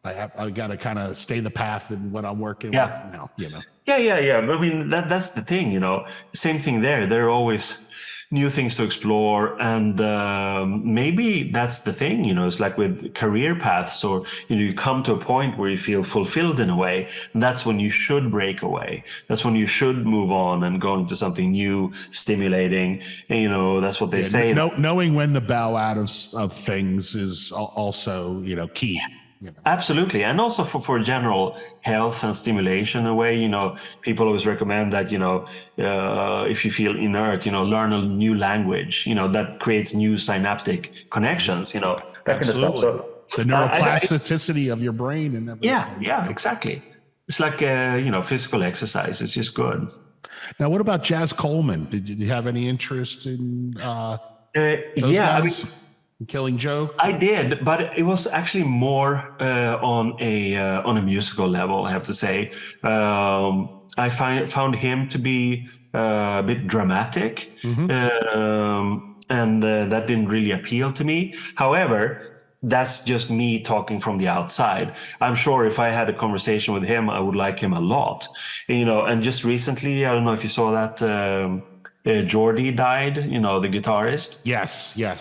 I got to kind of stay the path in what I'm working with now, you know. Yeah. I mean, that's the thing, you know, same thing there. There are always new things to explore, and maybe that's the thing, you know, it's like with career paths, or, you know, you come to a point where you feel fulfilled in a way, and that's when you should break away. That's when you should move on and go into something new, stimulating, and, you know, that's what they say. Knowing when to bow out of things is also, you know, key. You know. Absolutely. And also for general health and stimulation in a way, you know, people always recommend that, you know, if you feel inert, you know, learn a new language, you know, that creates new synaptic connections, you know, that kind of stuff. So the neuroplasticity of your brain and everything. Yeah, exactly. It's like, you know, physical exercise. It's just good. Now, what about Jazz Coleman? Did you have any interest in those guys? Killing Joke? I did, but it was actually more on a musical level, I have to say. I found him to be a bit dramatic, and that didn't really appeal to me. However, that's just me talking from the outside. I'm sure if I had a conversation with him, I would like him a lot. You know, and just recently, I don't know if you saw that. Jordy died, you know, the guitarist. Yes. Yeah,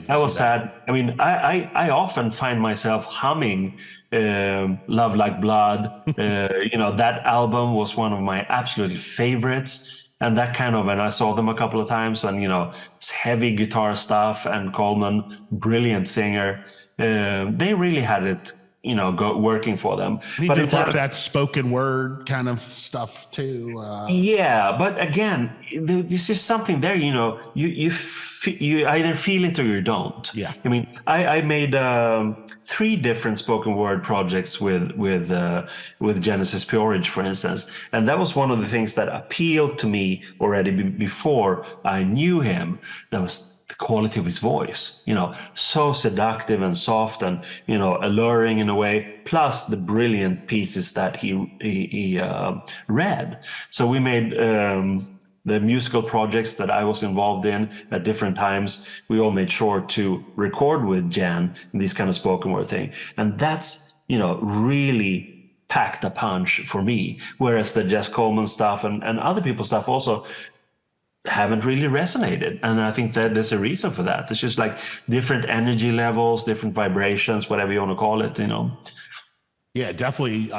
that was sad. I mean, I often find myself humming Love Like Blood. You know, that album was one of my absolute favorites. And that kind of, and I saw them a couple of times, and, you know, it's heavy guitar stuff, and Coleman, brilliant singer. They really had it, you know, working for them. He did a lot of that spoken word kind of stuff too. Yeah, but again, there's just something there, you know, you either feel it or you don't. Yeah. I mean, I made 3 different spoken word projects with Genesis P-Orridge, for instance, and that was one of the things that appealed to me already before I knew him. That was the quality of his voice, you know, so seductive and soft and, you know, alluring in a way, plus the brilliant pieces that he read. So we made the musical projects that I was involved in at different times. We all made sure to record with Jan in this kind of spoken word thing. And that's, you know, really packed a punch for me. Whereas the Jess Coleman stuff and other people's stuff also haven't really resonated. And I think that there's a reason for that. It's just like different energy levels, different vibrations, whatever you want to call it, you know. Yeah, definitely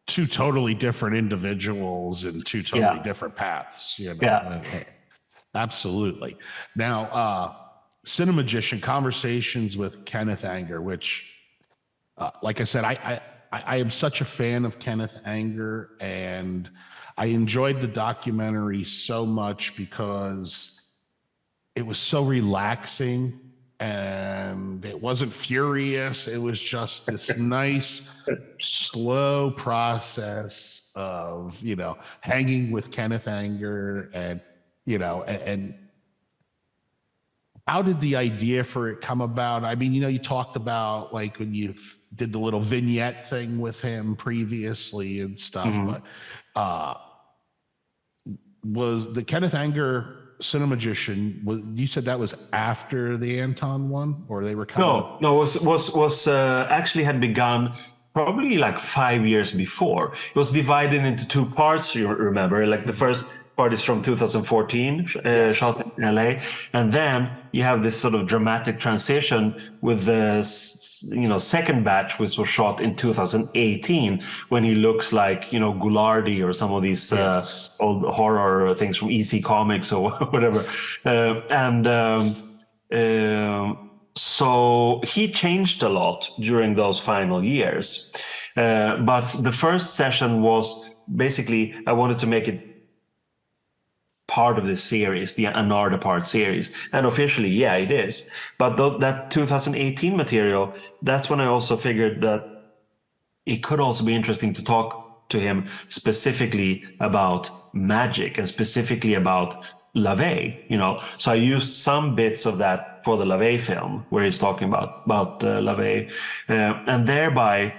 2 totally different individuals and 2 totally different paths, you know. Yeah. Absolutely. Now, Cinemagician, Conversations with Kenneth Anger, which, like I said, I am such a fan of Kenneth Anger, and I enjoyed the documentary so much because it was so relaxing and it wasn't furious. It was just this nice, slow process of, you know, hanging with Kenneth Anger and, you know, and how did the idea for it come about? I mean, you talked about like when you did the little vignette thing with him previously and stuff, but was the Kenneth Anger Cinemagician, you said that was after the Anton one, or they were kind of... No, was actually had begun probably like 5 years before. It was divided into two parts, you remember, like the first part is from 2014, shot in LA, and then you have this sort of dramatic transition with the second batch, which was shot in 2018, when he looks like Goulardi or some of these old horror things from EC Comics or whatever, so he changed a lot during those final years, but the first session was basically, I wanted to make it part of this series, the Anard Apart series, and officially, yeah, it is. But that 2018 material, that's when I also figured that it could also be interesting to talk to him specifically about magic and specifically about LaVey, So I used some bits of that for the LaVey film, where he's talking about LaVey, and thereby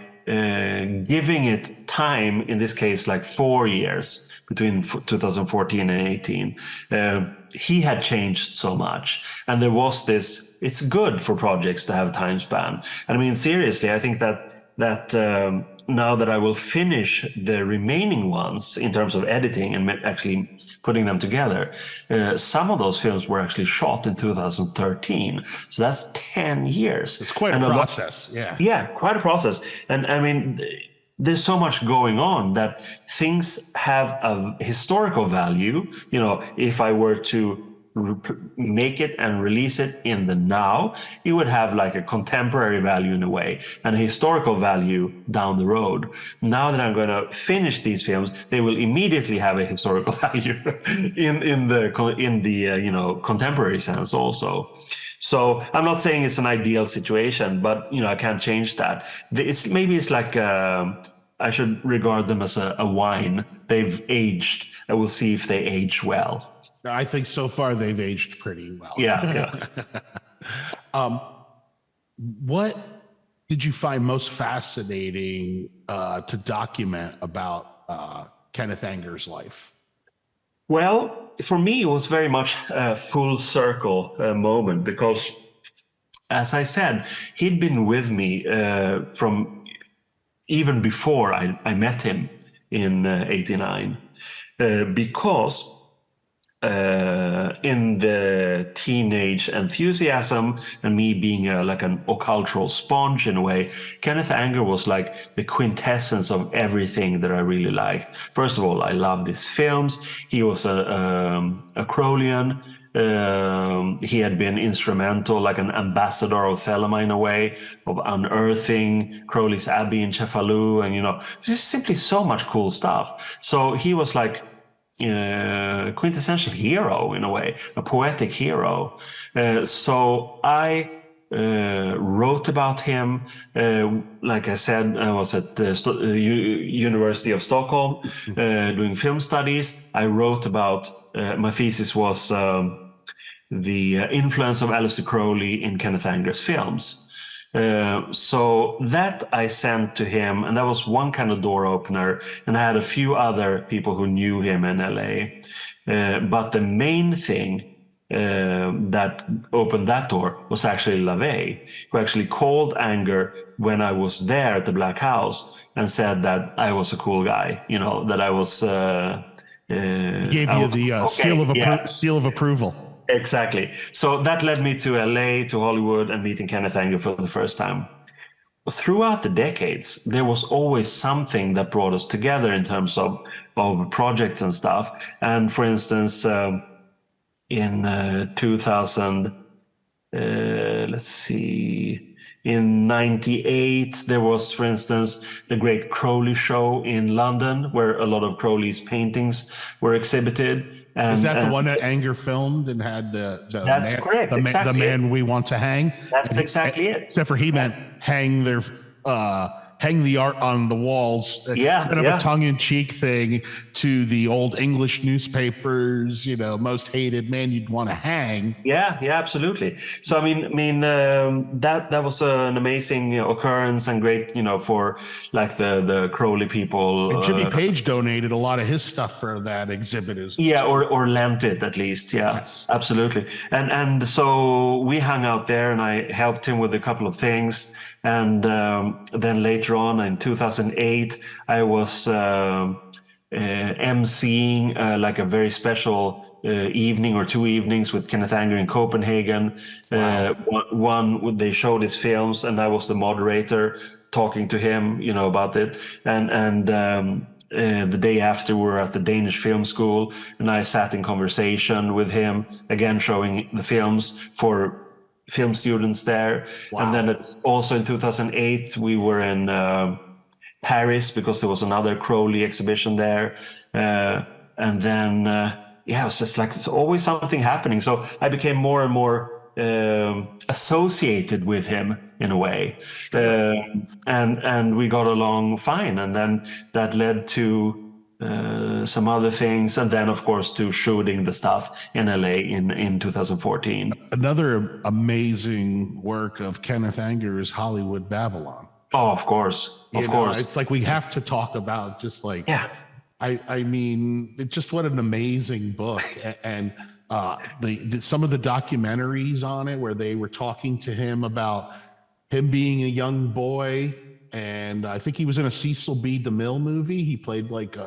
giving it time, in this case, like 4 years between 2014 and 18. He had changed so much, and there was this. It's good for projects to have time span. And I mean, seriously, I think that now that I will finish the remaining ones in terms of editing and actually putting them together, some of those films were actually shot in 2013. So that's 10 years. It's quite a process. Yeah, quite a process. And I mean, there's so much going on that things have a historical value. If I were to make it and release it in the now, it would have like a contemporary value in a way and a historical value down the road. Now that I'm going to finish these films, they will immediately have a historical value in the contemporary sense also. So I'm not saying it's an ideal situation, but I can't change that. It's like I should regard them as a wine. They've aged, and we'll see if they age well. I think so far they've aged pretty well. Yeah. What did you find most fascinating to document about Kenneth Anger's life? Well, for me, it was very much a full circle moment, because, as I said, he'd been with me from even before I met him in 89, because in the teenage enthusiasm and me being like an occultural sponge in a way, Kenneth Anger was like the quintessence of everything that I really liked. First of all, I loved his films. He was a Crowleyan. He had been instrumental, like an ambassador of Thelema in a way, of unearthing Crowley's Abbey in Cefalù, and just simply so much cool stuff. So he was like quintessential hero in a way, a poetic hero. So I wrote about him. Like I said, I was at the University of Stockholm doing film studies. I wrote about, my thesis was the influence of Aleister Crowley in Kenneth Anger's films. So that I sent to him, and that was one kind of door opener. And I had a few other people who knew him in LA. But the main thing that opened that door was actually LaVey, who actually called Anger when I was there at the Black House and said that I was a cool guy, that I was... gave you the seal of approval. Exactly. So that led me to LA, to Hollywood, and meeting Kenneth Anger for the first time. Throughout the decades, there was always something that brought us together in terms of projects and stuff. And for instance, in 2000, let's see, in 98, there was, for instance, the Great Crowley Show in London, where a lot of Crowley's paintings were exhibited. And, is that the one that Anger filmed and had that's correct. The man we want to hang? That's exactly it. Except for he meant hang their hang the art on the walls, Yeah, kind of yeah. a tongue-in-cheek thing to the old English newspapers, most hated man you'd want to hang. Yeah, yeah, absolutely. So that was an amazing occurrence and great, for like the Crowley people. And Jimmy Page donated a lot of his stuff for that exhibit. Yeah, or lent it at least. Yeah, Yes. absolutely. And so we hung out there, and I helped him with a couple of things. And then later on in 2008, I was emceeing like a very special evening or 2 evenings with Kenneth Anger in Copenhagen. Wow. One they showed his films, and I was the moderator talking to him, about it. And the day after, we were at the Danish Film School, and I sat in conversation with him, again showing the films for film students there. Wow. And then it's also in 2008, we were in Paris because there was another Crowley exhibition there. And then, it was just like, there's always something happening. So I became more and more associated with him in a way. And we got along fine. And then that led to some other things. And then, of course, to shooting the stuff in LA in 2014. Another amazing work of Kenneth Anger is Hollywood Babylon. Oh, of course. Of course. It's like we have to talk about just like, yeah. I mean, it's just what an amazing book. And some of the documentaries on it where they were talking to him about him being a young boy. And I think he was in a Cecil B. DeMille movie. He played like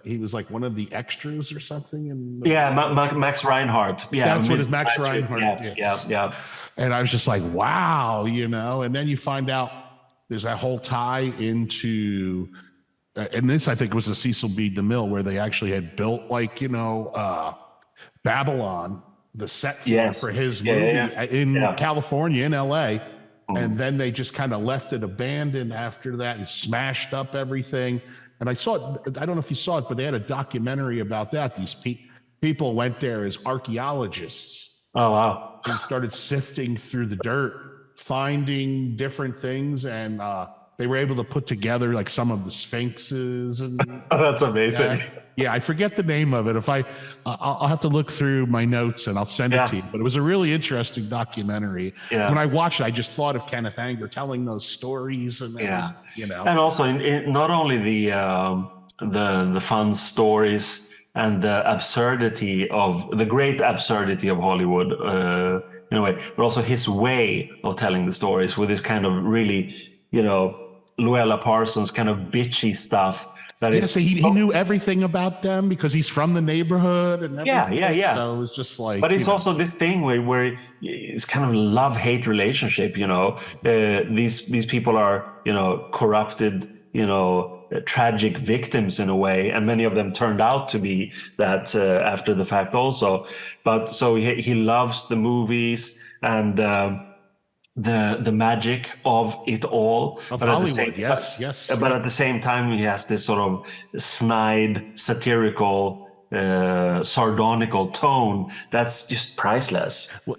he was like one of the extras or something. Max Reinhardt. Yeah, that's what it is, Max Reinhardt. Yeah. And I was just like, wow, And then you find out there's that whole tie into, and this I think was a Cecil B. DeMille where they actually had built like Babylon, the set for his movie in California, in LA. And then they just kind of left it abandoned after that and smashed up everything. And I saw it, I don't know if you saw it, but they had a documentary about that. These people went there as archaeologists. Oh, wow. And started sifting through the dirt, finding different things. And they were able to put together like some of the sphinxes. And that's amazing. Yeah, I forget the name of it. I'll have to look through my notes and I'll send it to you. But it was a really interesting documentary. Yeah. When I watched it, I just thought of Kenneth Anger telling those stories, and and also in not only the fun stories and the great absurdity of Hollywood in a way, but also his way of telling the stories with this kind of really, Luella Parsons kind of bitchy stuff. He knew everything about them because he's from the neighborhood and everything. Yeah. So it was just like. But it's also this thing where it's kind of a love-hate relationship. These people are corrupted, tragic victims in a way, and many of them turned out to be that after the fact also. But so he loves the movies and. The magic of it all, of Hollywood, yes. But at the same time, he has this sort of snide, satirical, sardonical tone that's just priceless. Well,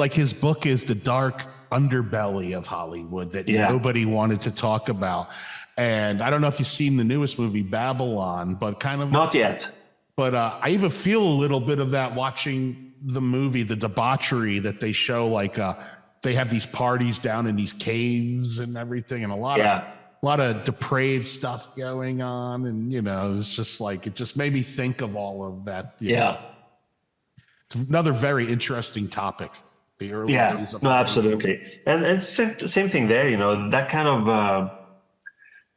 his book is the dark underbelly of Hollywood that nobody wanted to talk about. And I don't know if you've seen the newest movie, Babylon, but kind of not yet. But I even feel a little bit of that watching the movie, the debauchery that they show, like. They have these parties down in these caves and everything, and a lot of depraved stuff going on, and it's just like it just made me think of all of that. It's another very interesting topic. The early days of absolutely, and it's same thing there. That kind of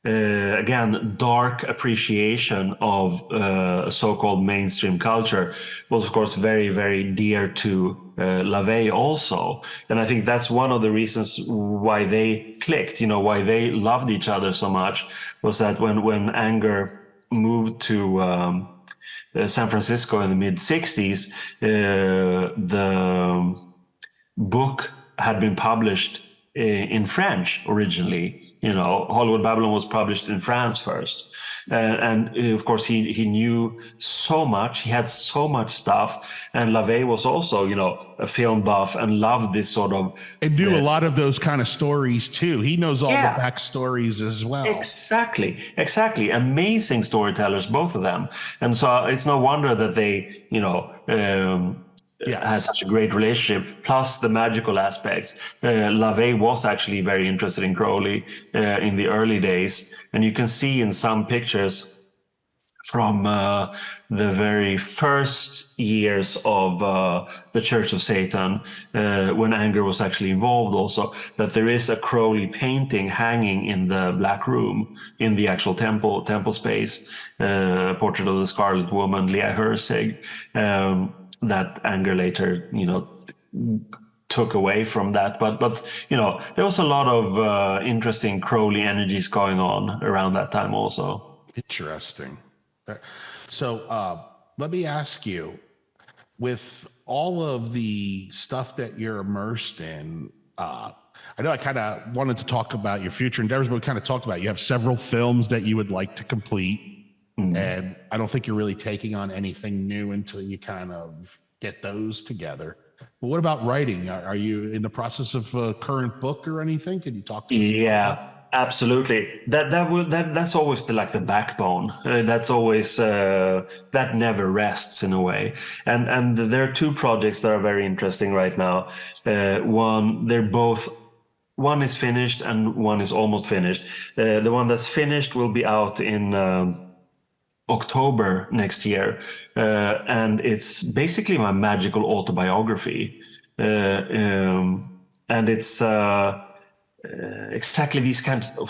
again dark appreciation of so-called mainstream culture was, of course, very, very dear to LaVey also. And I think that's one of the reasons why they clicked, why they loved each other so much, was that when Anger moved to San Francisco in the mid-60s, the book had been published in French originally, Hollywood Babylon was published in France first. And of course, he knew so much. He had so much stuff. And LaVey was also, a film buff and loved this sort of... And do a lot of those kind of stories too. He knows all the backstories as well. Exactly. Amazing storytellers, both of them. And so it's no wonder that they, had such a great relationship, plus the magical aspects. LaVey was actually very interested in Crowley in the early days. And you can see in some pictures from the very first years of the Church of Satan, when Anger was actually involved also, that there is a Crowley painting hanging in the Black Room in the actual temple space, portrait of the Scarlet Woman, Leah Herzig, that Anger later, took away from that. But there was a lot of interesting Crowley energies going on around that time also. Interesting. So let me ask you, with all of the stuff that you're immersed in, I know I kind of wanted to talk about your future endeavors, but we kind of talked about you have several films that you would like to complete. And I don't think you're really taking on anything new until you kind of get those together. But what about writing? Are you in the process of a current book or anything? Can you talk to us about that? Absolutely. That's always the backbone. That's always that never rests in a way. And there are two projects that are very interesting right now. One is finished and one is almost finished. The one that's finished will be out in October next year, and it's basically my magical autobiography, and it's exactly these kinds of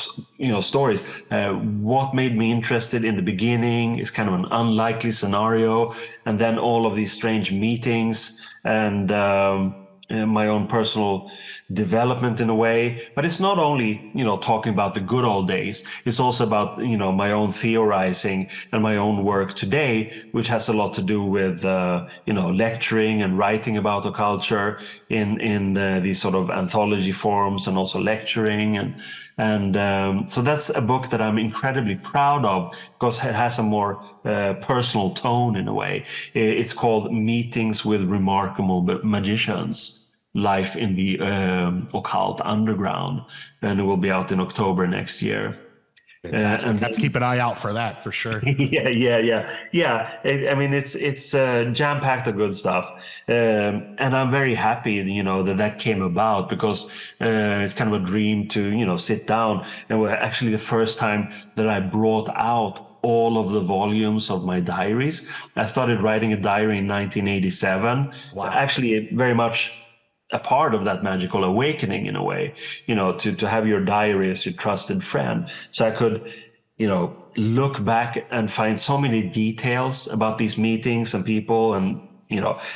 stories. What made me interested in the beginning is kind of an unlikely scenario, and then all of these strange meetings and my own personal development in a way. But it's not only, talking about the good old days. It's also about, my own theorizing and my own work today, which has a lot to do with, lecturing and writing about the culture in these sort of anthology forums, and also lecturing. And so that's a book that I'm incredibly proud of, because it has a more personal tone in a way. It's called Meetings with Remarkable Magicians: Life in the Occult Underground, and it will be out in October next year. And have to keep an eye out for that for sure. Yeah. I mean, it's jam-packed of good stuff, and I'm very happy, that came about, because it's kind of a dream to, sit down. And we're actually the first time that I brought out all of the volumes of my diaries. I started writing a diary in 1987. Wow. Actually, very much a part of that magical awakening in a way, to have your diary as your trusted friend. So I could, look back and find so many details about these meetings and people, and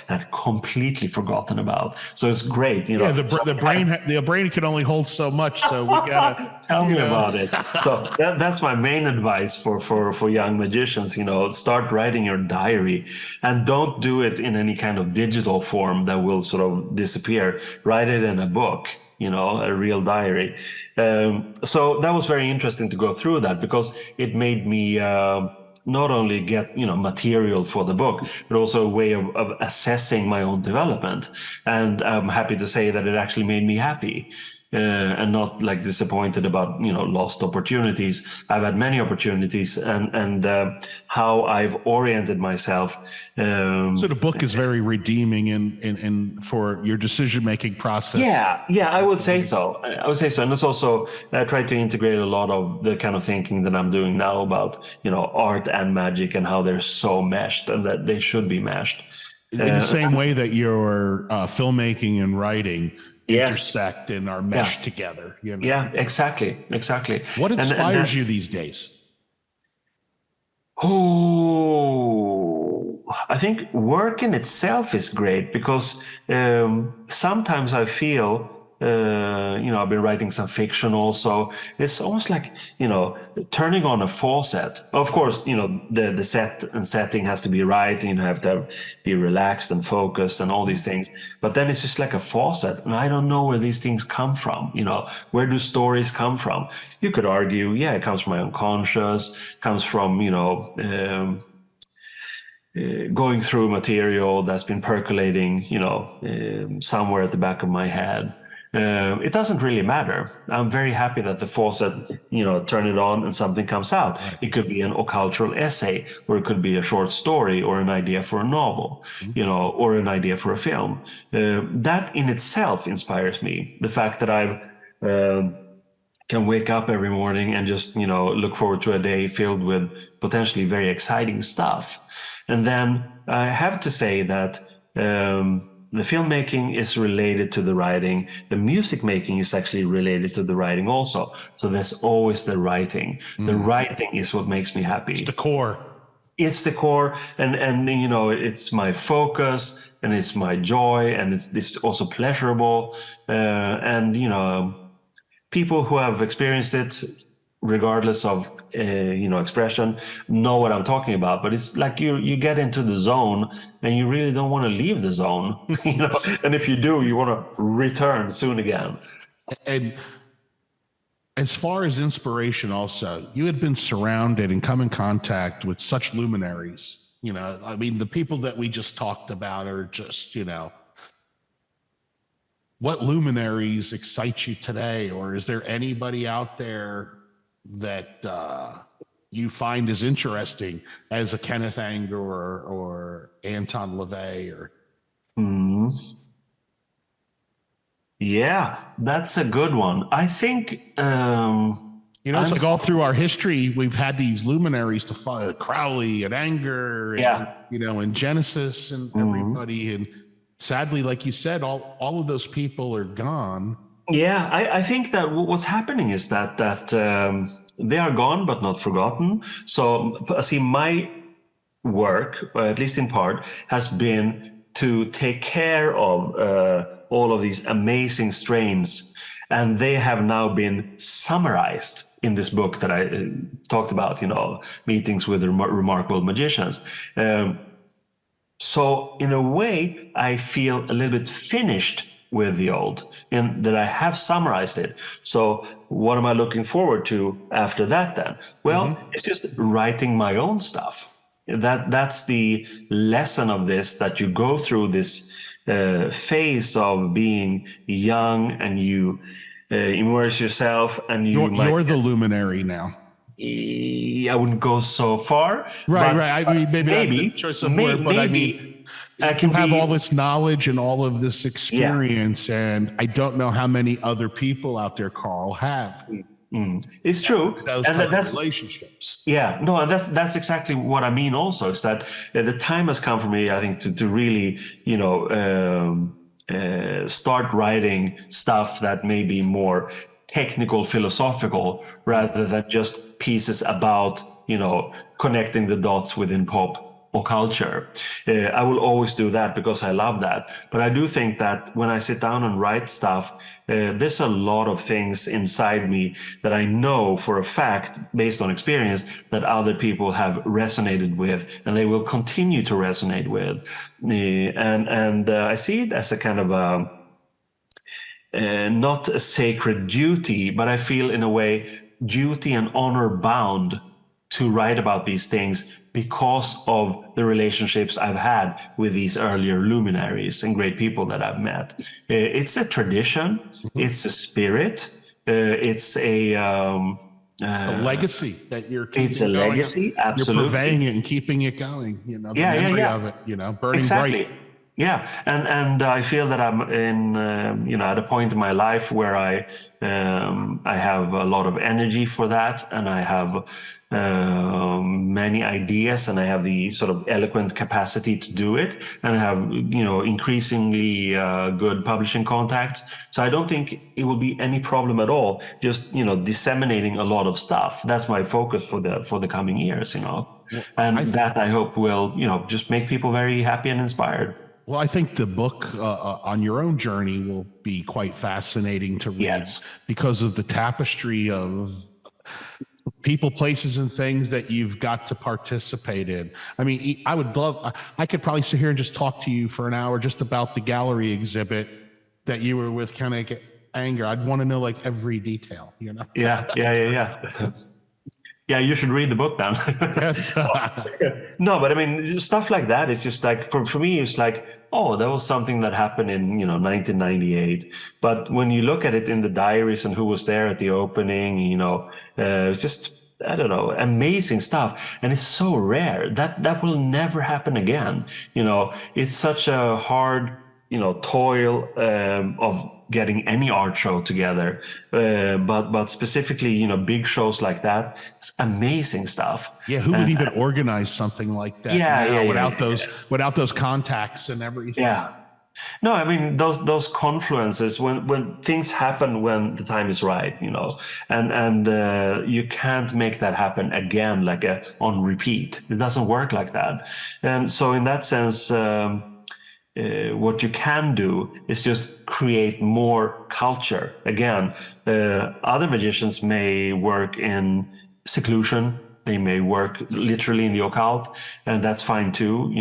I'd completely forgotten about. So it's great. Yeah, the brain can only hold so much. So we gotta tell me about it. So that's my main advice for young magicians. Start writing your diary, and don't do it in any kind of digital form that will sort of disappear. Write it in a book, a real diary. So that was very interesting to go through that, because it made me not only get material for the book, but also a way of assessing my own development. And I'm happy to say that it actually made me happy, and not disappointed about lost opportunities. I've had many opportunities, and how I've oriented myself. So the book is very redeeming in for your decision-making process. Yeah, I would say so. And it's also, I try to integrate a lot of the kind of thinking that I'm doing now about, art and magic, and how they're so meshed, and that they should be meshed. In the same way that your filmmaking and writing intersect and are meshed together. Yeah, exactly. What inspires you these days? Oh, I think work in itself is great, because sometimes I feel I've been writing some fiction also. It's almost like, turning on a faucet. Of course, the set and setting has to be right. You have to be relaxed and focused and all these things. But then it's just like a faucet. And I don't know where these things come from. Where do stories come from? You could argue, yeah, it comes from my unconscious, comes from, going through material that's been percolating, somewhere at the back of my head. It doesn't really matter. I'm very happy that the faucet, turn it on and something comes out. Right. It could be an occultural essay, or it could be a short story, or an idea for a novel, or an idea for a film. That in itself inspires me. The fact that I've can wake up every morning and just, look forward to a day filled with potentially very exciting stuff. And then I have to say that the filmmaking is related to the writing. The music making is actually related to the writing also. So there's always the writing. The writing is what makes me happy. It's the core. It's the core, and it's my focus, and it's my joy, and it's also pleasurable. People who have experienced it, regardless of expression, know what I'm talking about. But it's like you get into the zone and you really don't want to leave the zone, and if you do, you want to return soon again. And as far as inspiration also, you had been surrounded and come in contact with such luminaries. The people that we just talked about are just, what luminaries excite you today? Or is there anybody out there that you find as interesting as a Kenneth Anger or Anton LaVey? Yeah, that's a good one. I think it's like all through our history, we've had these luminaries to follow, Crowley and Anger, and, and Genesis and everybody. And sadly, like you said, all of those people are gone. Yeah, I think that what's happening is that they are gone but not forgotten. So see, my work, at least in part, has been to take care of all of these amazing strains, and they have now been summarized in this book that I talked about, meetings with remarkable magicians. So in a way, I feel a little bit finished with the old, in that I have summarized it. So what am I looking forward to after that then? Well, it's just writing my own stuff. That's the lesson of this, that you go through this phase of being young, and you immerse yourself, and you're the luminary now. I wouldn't go so far. Right. I mean, maybe choice of word, but maybe I can have all this knowledge and all of this experience, and I don't know how many other people out there, Carl, have. It's true. That's relationships. Yeah, no, and that's exactly what I mean. Also, is that the time has come for me, I think, to really, start writing stuff that may be more technical, philosophical, rather than just pieces about, connecting the dots within pop or culture. I will always do that because I love that. But I do think that when I sit down and write stuff, there's a lot of things inside me that I know for a fact, based on experience, that other people have resonated with, and they will continue to resonate with. And I see it as a kind of not a sacred duty, but I feel in a way duty and honor bound to write about these things because of the relationships I've had with these earlier luminaries and great people that I've met. It's a tradition, it's a spirit, it's a legacy that you're keeping. It's a going. Legacy, absolutely. You're purveying it and keeping it going. The memory of it, burning bright. Yeah, and I feel that I'm in, at a point in my life where I have a lot of energy for that, and I have many ideas, and I have the sort of eloquent capacity to do it, and I have increasingly good publishing contacts. So I don't think it will be any problem at all. Just disseminating a lot of stuff. That's my focus for the coming years. And that I hope will just make people very happy and inspired. Well, I think the book on your own journey will be quite fascinating to read. Yes. Because of the tapestry of people, places, and things that you've got to participate in. I mean, I could probably sit here and just talk to you for an hour just about the gallery exhibit that you were with Kenneth Anger. I'd want to know like every detail, you know? Yeah. Yeah, you should read the book then. Yes. No, but I mean, stuff like that. It's just like for me, it's like, oh, that was something that happened in 1998. But when you look at it in the diaries and who was there at the opening, it's just, I don't know, amazing stuff. And it's so rare that will never happen again. It's such a hard toil of getting any art show together, but specifically big shows like that, it's amazing stuff. Yeah, who would even organize something like that? Without those contacts and everything. Yeah. No, I mean those confluences when things happen when the time is right, and you can't make that happen again like on repeat. It doesn't work like that. And so in that sense, what you can do is just create more culture. Again, other magicians may work in seclusion. They may work literally in the occult, and that's fine too,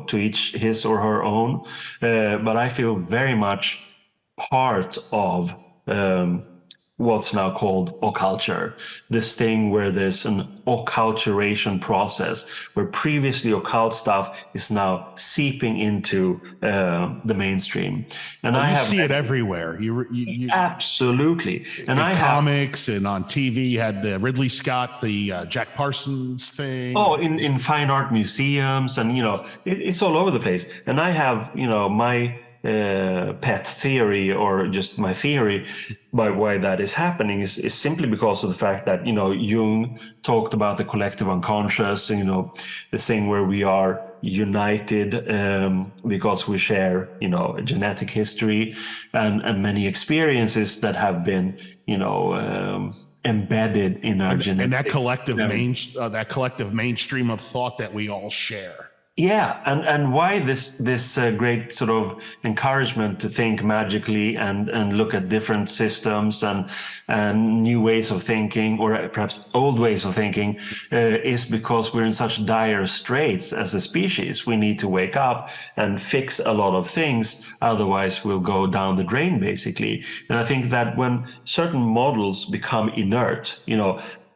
to each his or her own. But I feel very much part of what's now called occulture, this thing where there's an occulturation process where previously occult stuff is now seeping into the mainstream. And I see it everywhere. You absolutely. And in comics and on TV, you had the Ridley Scott, the Jack Parsons thing. Oh, in fine art museums, and it's all over the place. And I have my pet theory, or just my theory by why that is happening is simply because of the fact that Jung talked about the collective unconscious, this thing where we are united because we share a genetic history and many experiences that have been embedded in our genetic, and that collective mainstream of thought that we all share. Yeah, and why this great sort of encouragement to think magically and look at different systems and new ways of thinking, or perhaps old ways of thinking, is because we're in such dire straits as a species. We need to wake up and fix a lot of things, otherwise we'll go down the drain, basically. And I think that when certain models become inert,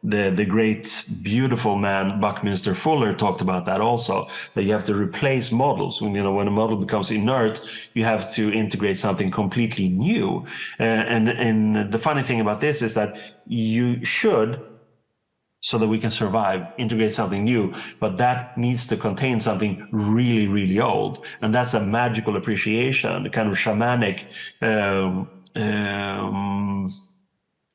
the great, beautiful man Buckminster Fuller talked about that also, that you have to replace models. When a model becomes inert, you have to integrate something completely new. And the funny thing about this is that you should, so that we can survive, integrate something new, but that needs to contain something really, really old. And that's a magical appreciation, a kind of shamanic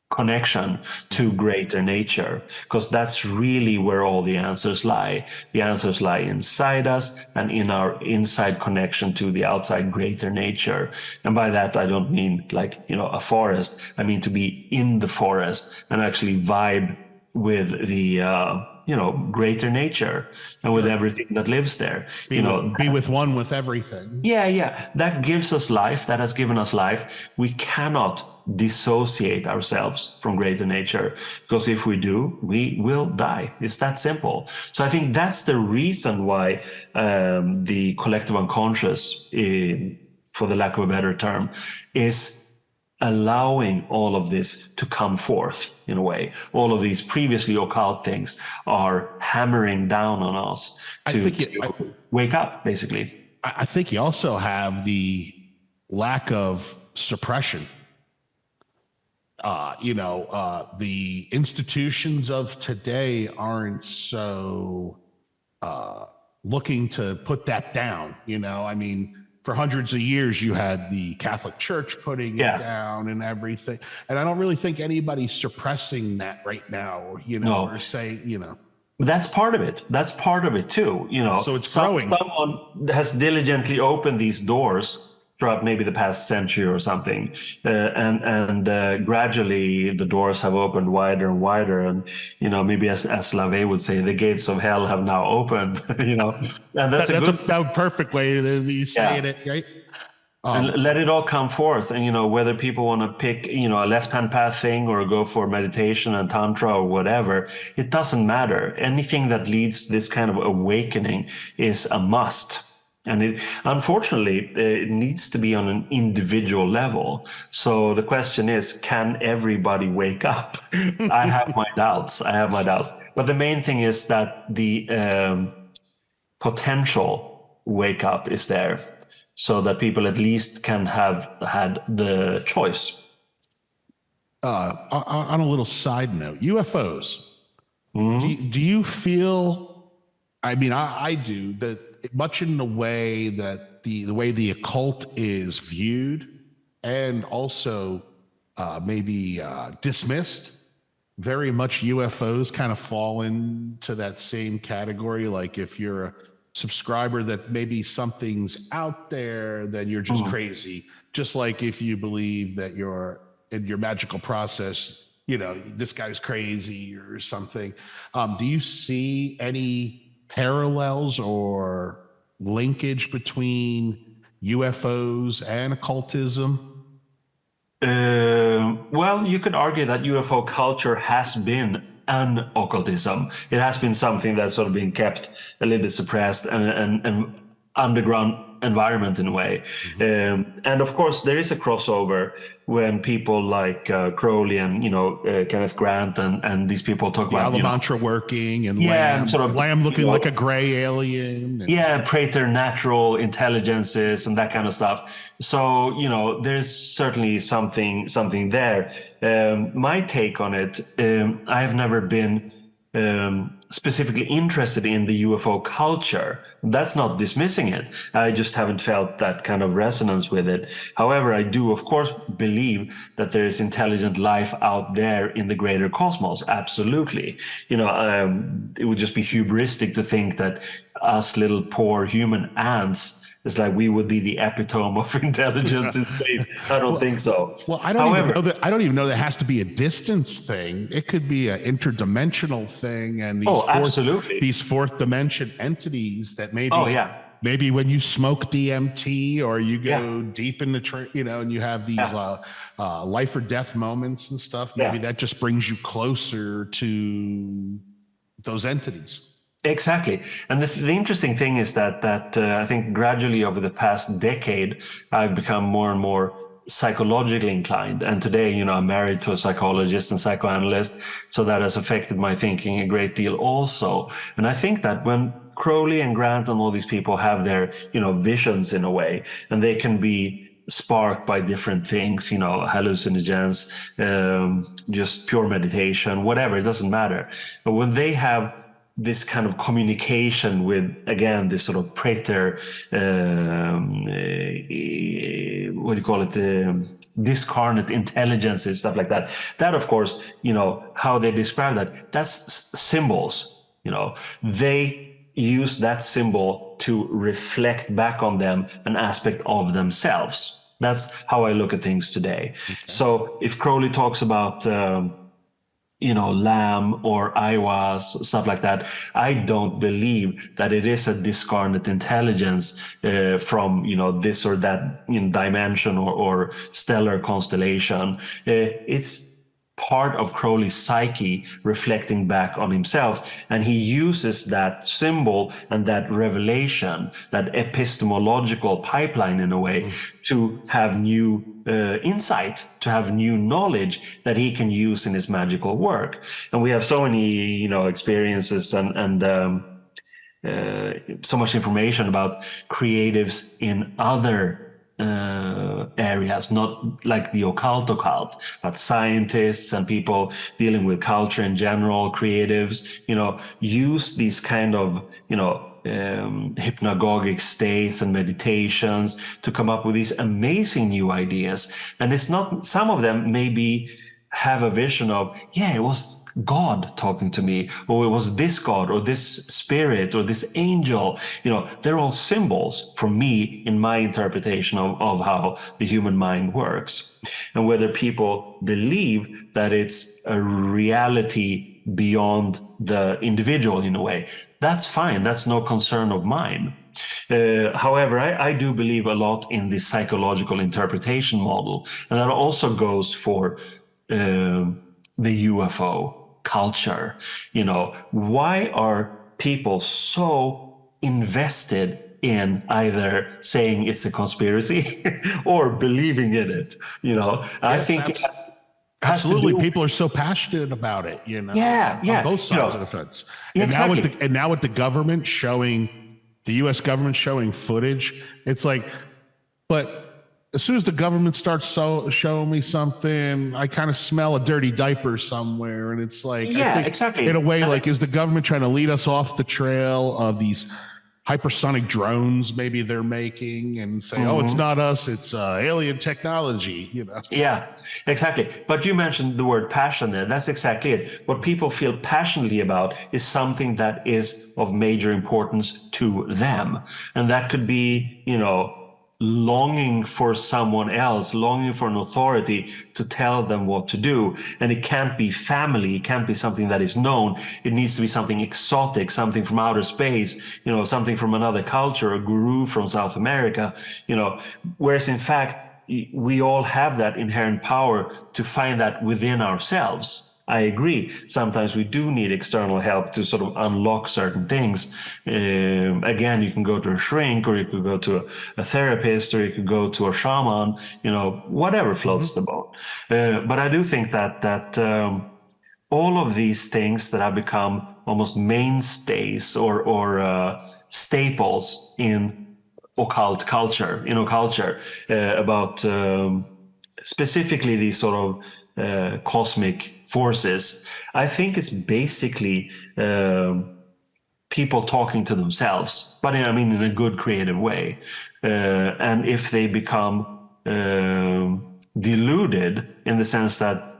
connection to greater nature, because that's really where all the answers lie. The answers lie inside us and in our inside connection to the outside greater nature. And by that, I don't mean like, a forest. I mean to be in the forest and actually vibe with the, greater nature and with everything that lives there. Be with one with everything. Yeah. That gives us life. That has given us life. We cannot dissociate ourselves from greater nature, because if we do, we will die. It's that simple. So I think that's the reason why the collective unconscious, for the lack of a better term, is allowing all of this to come forth in a way. All of these previously occult things are hammering down on us to wake up, basically. I think you also have the lack of suppression. The institutions of today aren't so looking to put that down. I mean, for hundreds of years, you had the Catholic Church putting it down and everything. And I don't really think anybody's suppressing that right now, or saying, That's part of it. That's part of it too. So it's growing. Someone has diligently opened these doors throughout maybe the past century or something, and gradually the doors have opened wider and wider, and maybe as LaVey would say, the gates of hell have now opened. And that's a perfect way to be saying it, right? And let it all come forth, and whether people want to pick a left-hand path thing or go for meditation and tantra or whatever, it doesn't matter. Anything that leads this kind of awakening is a must. And unfortunately, it needs to be on an individual level. So the question is, can everybody wake up? I have my doubts. But the main thing is that the potential wake up is there, so that people at least can have had the choice. On a little side note, UFOs. Do you feel? I mean, I do that. Much in the way that the way the occult is viewed, and also maybe dismissed, very much UFOs kind of fall into that same category. Like if you're a subscriber that maybe something's out there, then you're just crazy. Just like if you believe that you're in your magical process, this guy's crazy or something. Do you see any parallels or linkage between UFOs and occultism? Well, you could argue that UFO culture has been an occultism. It has been something that's sort of been kept a little bit suppressed and underground environment in a way. And of course, there is a crossover when people like Crowley and Kenneth Grant and these people talk about the mantra working and Lamb looking like a gray alien. Preternatural intelligences and that kind of stuff. So there's certainly something there. My take on it, I have never been specifically interested in the UFO culture. That's not dismissing it. I just haven't felt that kind of resonance with it. However, I do, of course, believe that there is intelligent life out there in the greater cosmos. Absolutely. It would just be hubristic to think that us little poor human ants, it's like we would be the epitome of intelligence in space. I don't think so. Well, I don't even know that has to be a distance thing. It could be an interdimensional thing, and these fourth dimension entities that maybe when you smoke DMT or you go deep in the and you have these life or death moments and stuff. Maybe that just brings you closer to those entities. Exactly. And the interesting thing is that I think gradually over the past decade, I've become more and more psychologically inclined. And today, I'm married to a psychologist and psychoanalyst. So that has affected my thinking a great deal also. And I think that when Crowley and Grant and all these people have their, visions in a way, and they can be sparked by different things, hallucinogens, just pure meditation, whatever, it doesn't matter. But when they have this kind of communication with, again, this sort of praetor, discarnate intelligence and stuff like that. That, of course, how they describe that, that's symbols. They use that symbol to reflect back on them an aspect of themselves. That's how I look at things today. Okay. So if Crowley talks about Lamb or Aiwas, stuff like that, I don't believe that it is a discarnate intelligence from, this or that dimension or stellar constellation. It's part of Crowley's psyche reflecting back on himself. And he uses that symbol and that revelation, that epistemological pipeline in a way, to have new insight, to have new knowledge that he can use in his magical work. And we have so many, experiences and so much information about creatives in other areas, not like the occult, but scientists and people dealing with culture in general, creatives, use these kind of, hypnagogic states and meditations to come up with these amazing new ideas. And it's not, some of them may be have a vision of, yeah, it was God talking to me, or it was this God or this spirit or this angel. They're all symbols for me in my interpretation of how the human mind works. And whether people believe that it's a reality beyond the individual in a way, that's fine. That's no concern of mine. However, I do believe a lot in the psychological interpretation model, and that also goes for the UFO culture. Why are people so invested in either saying it's a conspiracy or believing in it? I think it has to absolutely. do. People are so passionate about it, Yeah, on both sides of the fence. Exactly. And now with the government showing, the U.S. government showing footage, it's like, but as soon as the government starts showing me something, I kind of smell a dirty diaper somewhere. And it's like, Yeah, I think exactly. in a way, like, is the government trying to lead us off the trail of these hypersonic drones maybe they're making and say, oh, it's not us, it's alien technology, Yeah, exactly. But you mentioned the word passion there. That's exactly it. What people feel passionately about is something that is of major importance to them. And that could be, longing for someone else, longing for an authority to tell them what to do. And it can't be family. It can't be something that is known. It needs to be something exotic, something from outer space, something from another culture, a guru from South America, whereas in fact, we all have that inherent power to find that within ourselves. I agree. Sometimes we do need external help to sort of unlock certain things. Again, you can go to a shrink, or you could go to a therapist, or you could go to a shaman, whatever floats the boat. But I do think that all of these things that have become almost mainstays or staples in occult culture, about specifically these sort of cosmic forces. I think it's basically people talking to themselves, but in a good creative way. And if they become deluded in the sense that,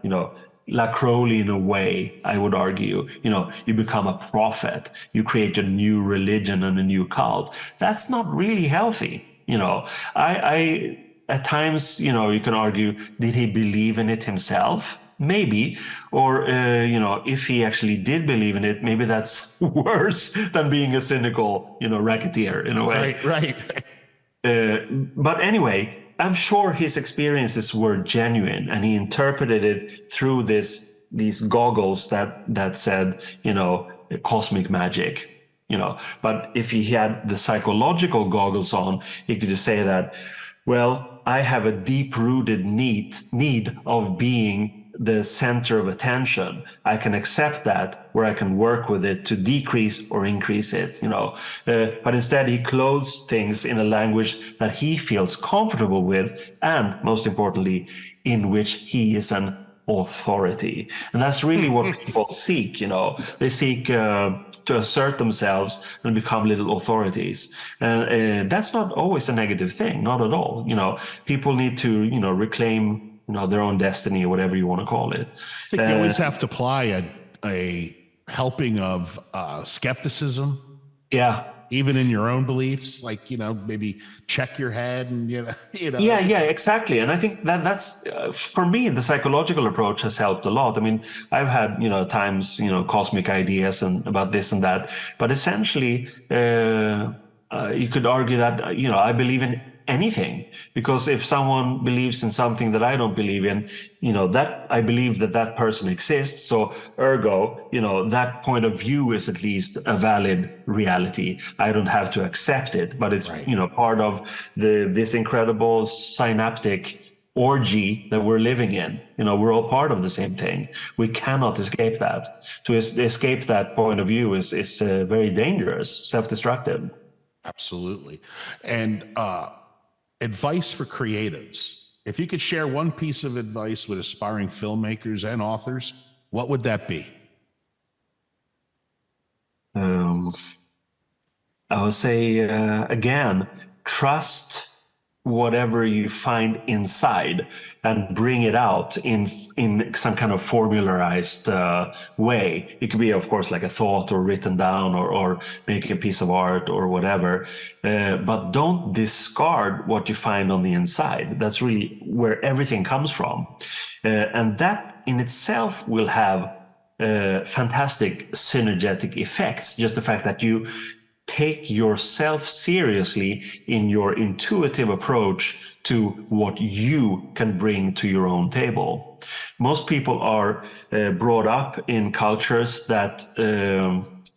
La Crowley in a way, I would argue, you become a prophet, you create a new religion and a new cult. That's not really healthy. I at times, you can argue, did he believe in it himself? Maybe. Or, if he actually did believe in it, maybe that's worse than being a cynical, racketeer in a way. Right. But anyway, I'm sure his experiences were genuine, and he interpreted it through these goggles that said, cosmic magic. But if he had the psychological goggles on, he could just say that, well, I have a deep-rooted need of being the center of attention. I can accept that, where I can work with it to decrease or increase it, but instead he clothes things in a language that he feels comfortable with, and most importantly, in which he is an authority. And that's really what people seek. They seek to assert themselves and become little authorities. And that's not always a negative thing, not at all. People need to, reclaim, their own destiny, or whatever you want to call it. I think you always have to apply a helping of skepticism. Yeah. Even in your own beliefs, like, maybe check your head and, Yeah, exactly. And I think that's for me, the psychological approach has helped a lot. I've had, times, cosmic ideas and about this and that, but essentially, you could argue that, I believe in anything, because if someone believes in something that I don't believe in, that I believe that person exists. So ergo, that point of view is at least a valid reality. I don't have to accept it, but it's, right. Part of this incredible synaptic orgy that we're living in. We're all part of the same thing. We cannot escape that. To escape that point of view is very dangerous, self-destructive. Absolutely. And advice for creatives. If you could share one piece of advice with aspiring filmmakers and authors, what would that be? I would say, again, trust whatever you find inside and bring it out in some kind of formularized way. It could be, of course, like a thought or written down or make a piece of art or whatever. But don't discard what you find on the inside. That's really where everything comes from. And that in itself will have fantastic synergetic effects. Just the fact that you take yourself seriously in your intuitive approach to what you can bring to your own table. Most people are brought up in cultures that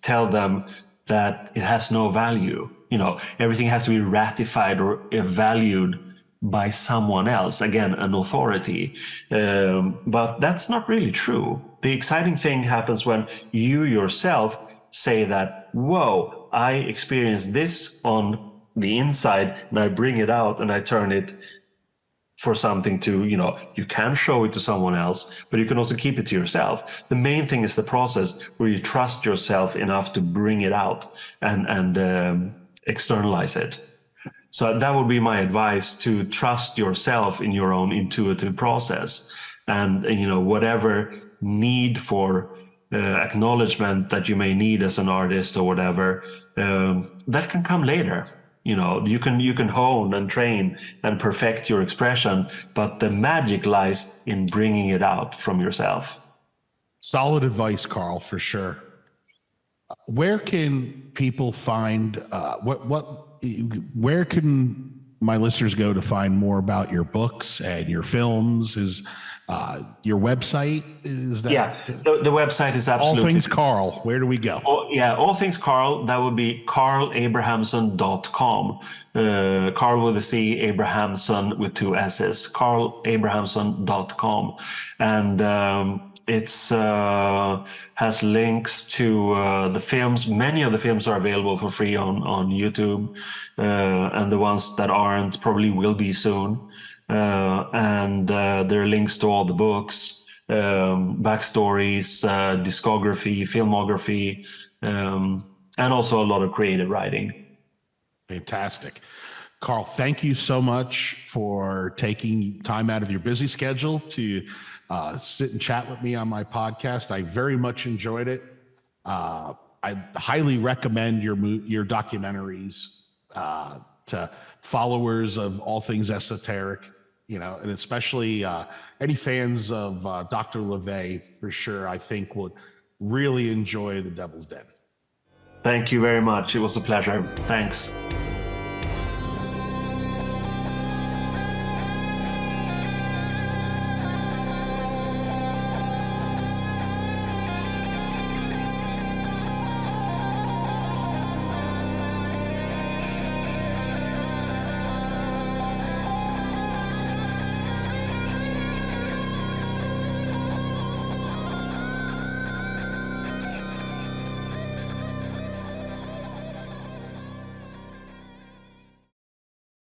tell them that it has no value. You know, everything has to be ratified or valued by someone else, again, an authority. But that's not really true. The exciting thing happens when you yourself say that, whoa, I experienced this on the inside and I bring it out and I turn it for something to, you know, you can show it to someone else, but you can also keep it to yourself. The main thing is the process where you trust yourself enough to bring it out and externalize it. So that would be my advice, to trust yourself in your own intuitive process. And, you know, whatever need for acknowledgement that you may need as an artist or whatever, that can come later. You know, you can hone and train and perfect your expression, but the magic lies in bringing it out from yourself. Solid advice, Carl, for sure. Where can people find where can my listeners go to find more about your books and your films? Is your website, is that? Yeah, the website is absolutely... All Things Carl. Where do we go? All Things Carl. That would be carlabrahamsson.com. Carl with a C, Abrahamsson with 2 S's. carlabrahamsson.com. And it's has links to the films. Many of the films are available for free on YouTube, and the ones that aren't probably will be soon. And there are links to all the books, backstories, discography, filmography, and also a lot of creative writing. Fantastic. Carl, thank you so much for taking time out of your busy schedule to sit and chat with me on my podcast. I very much enjoyed it. I highly recommend your documentaries to followers of all things esoteric, you know, and especially any fans of Dr. LaVey, for sure, I think would really enjoy The Devil's Den. Thank you very much. It was a pleasure. Thanks.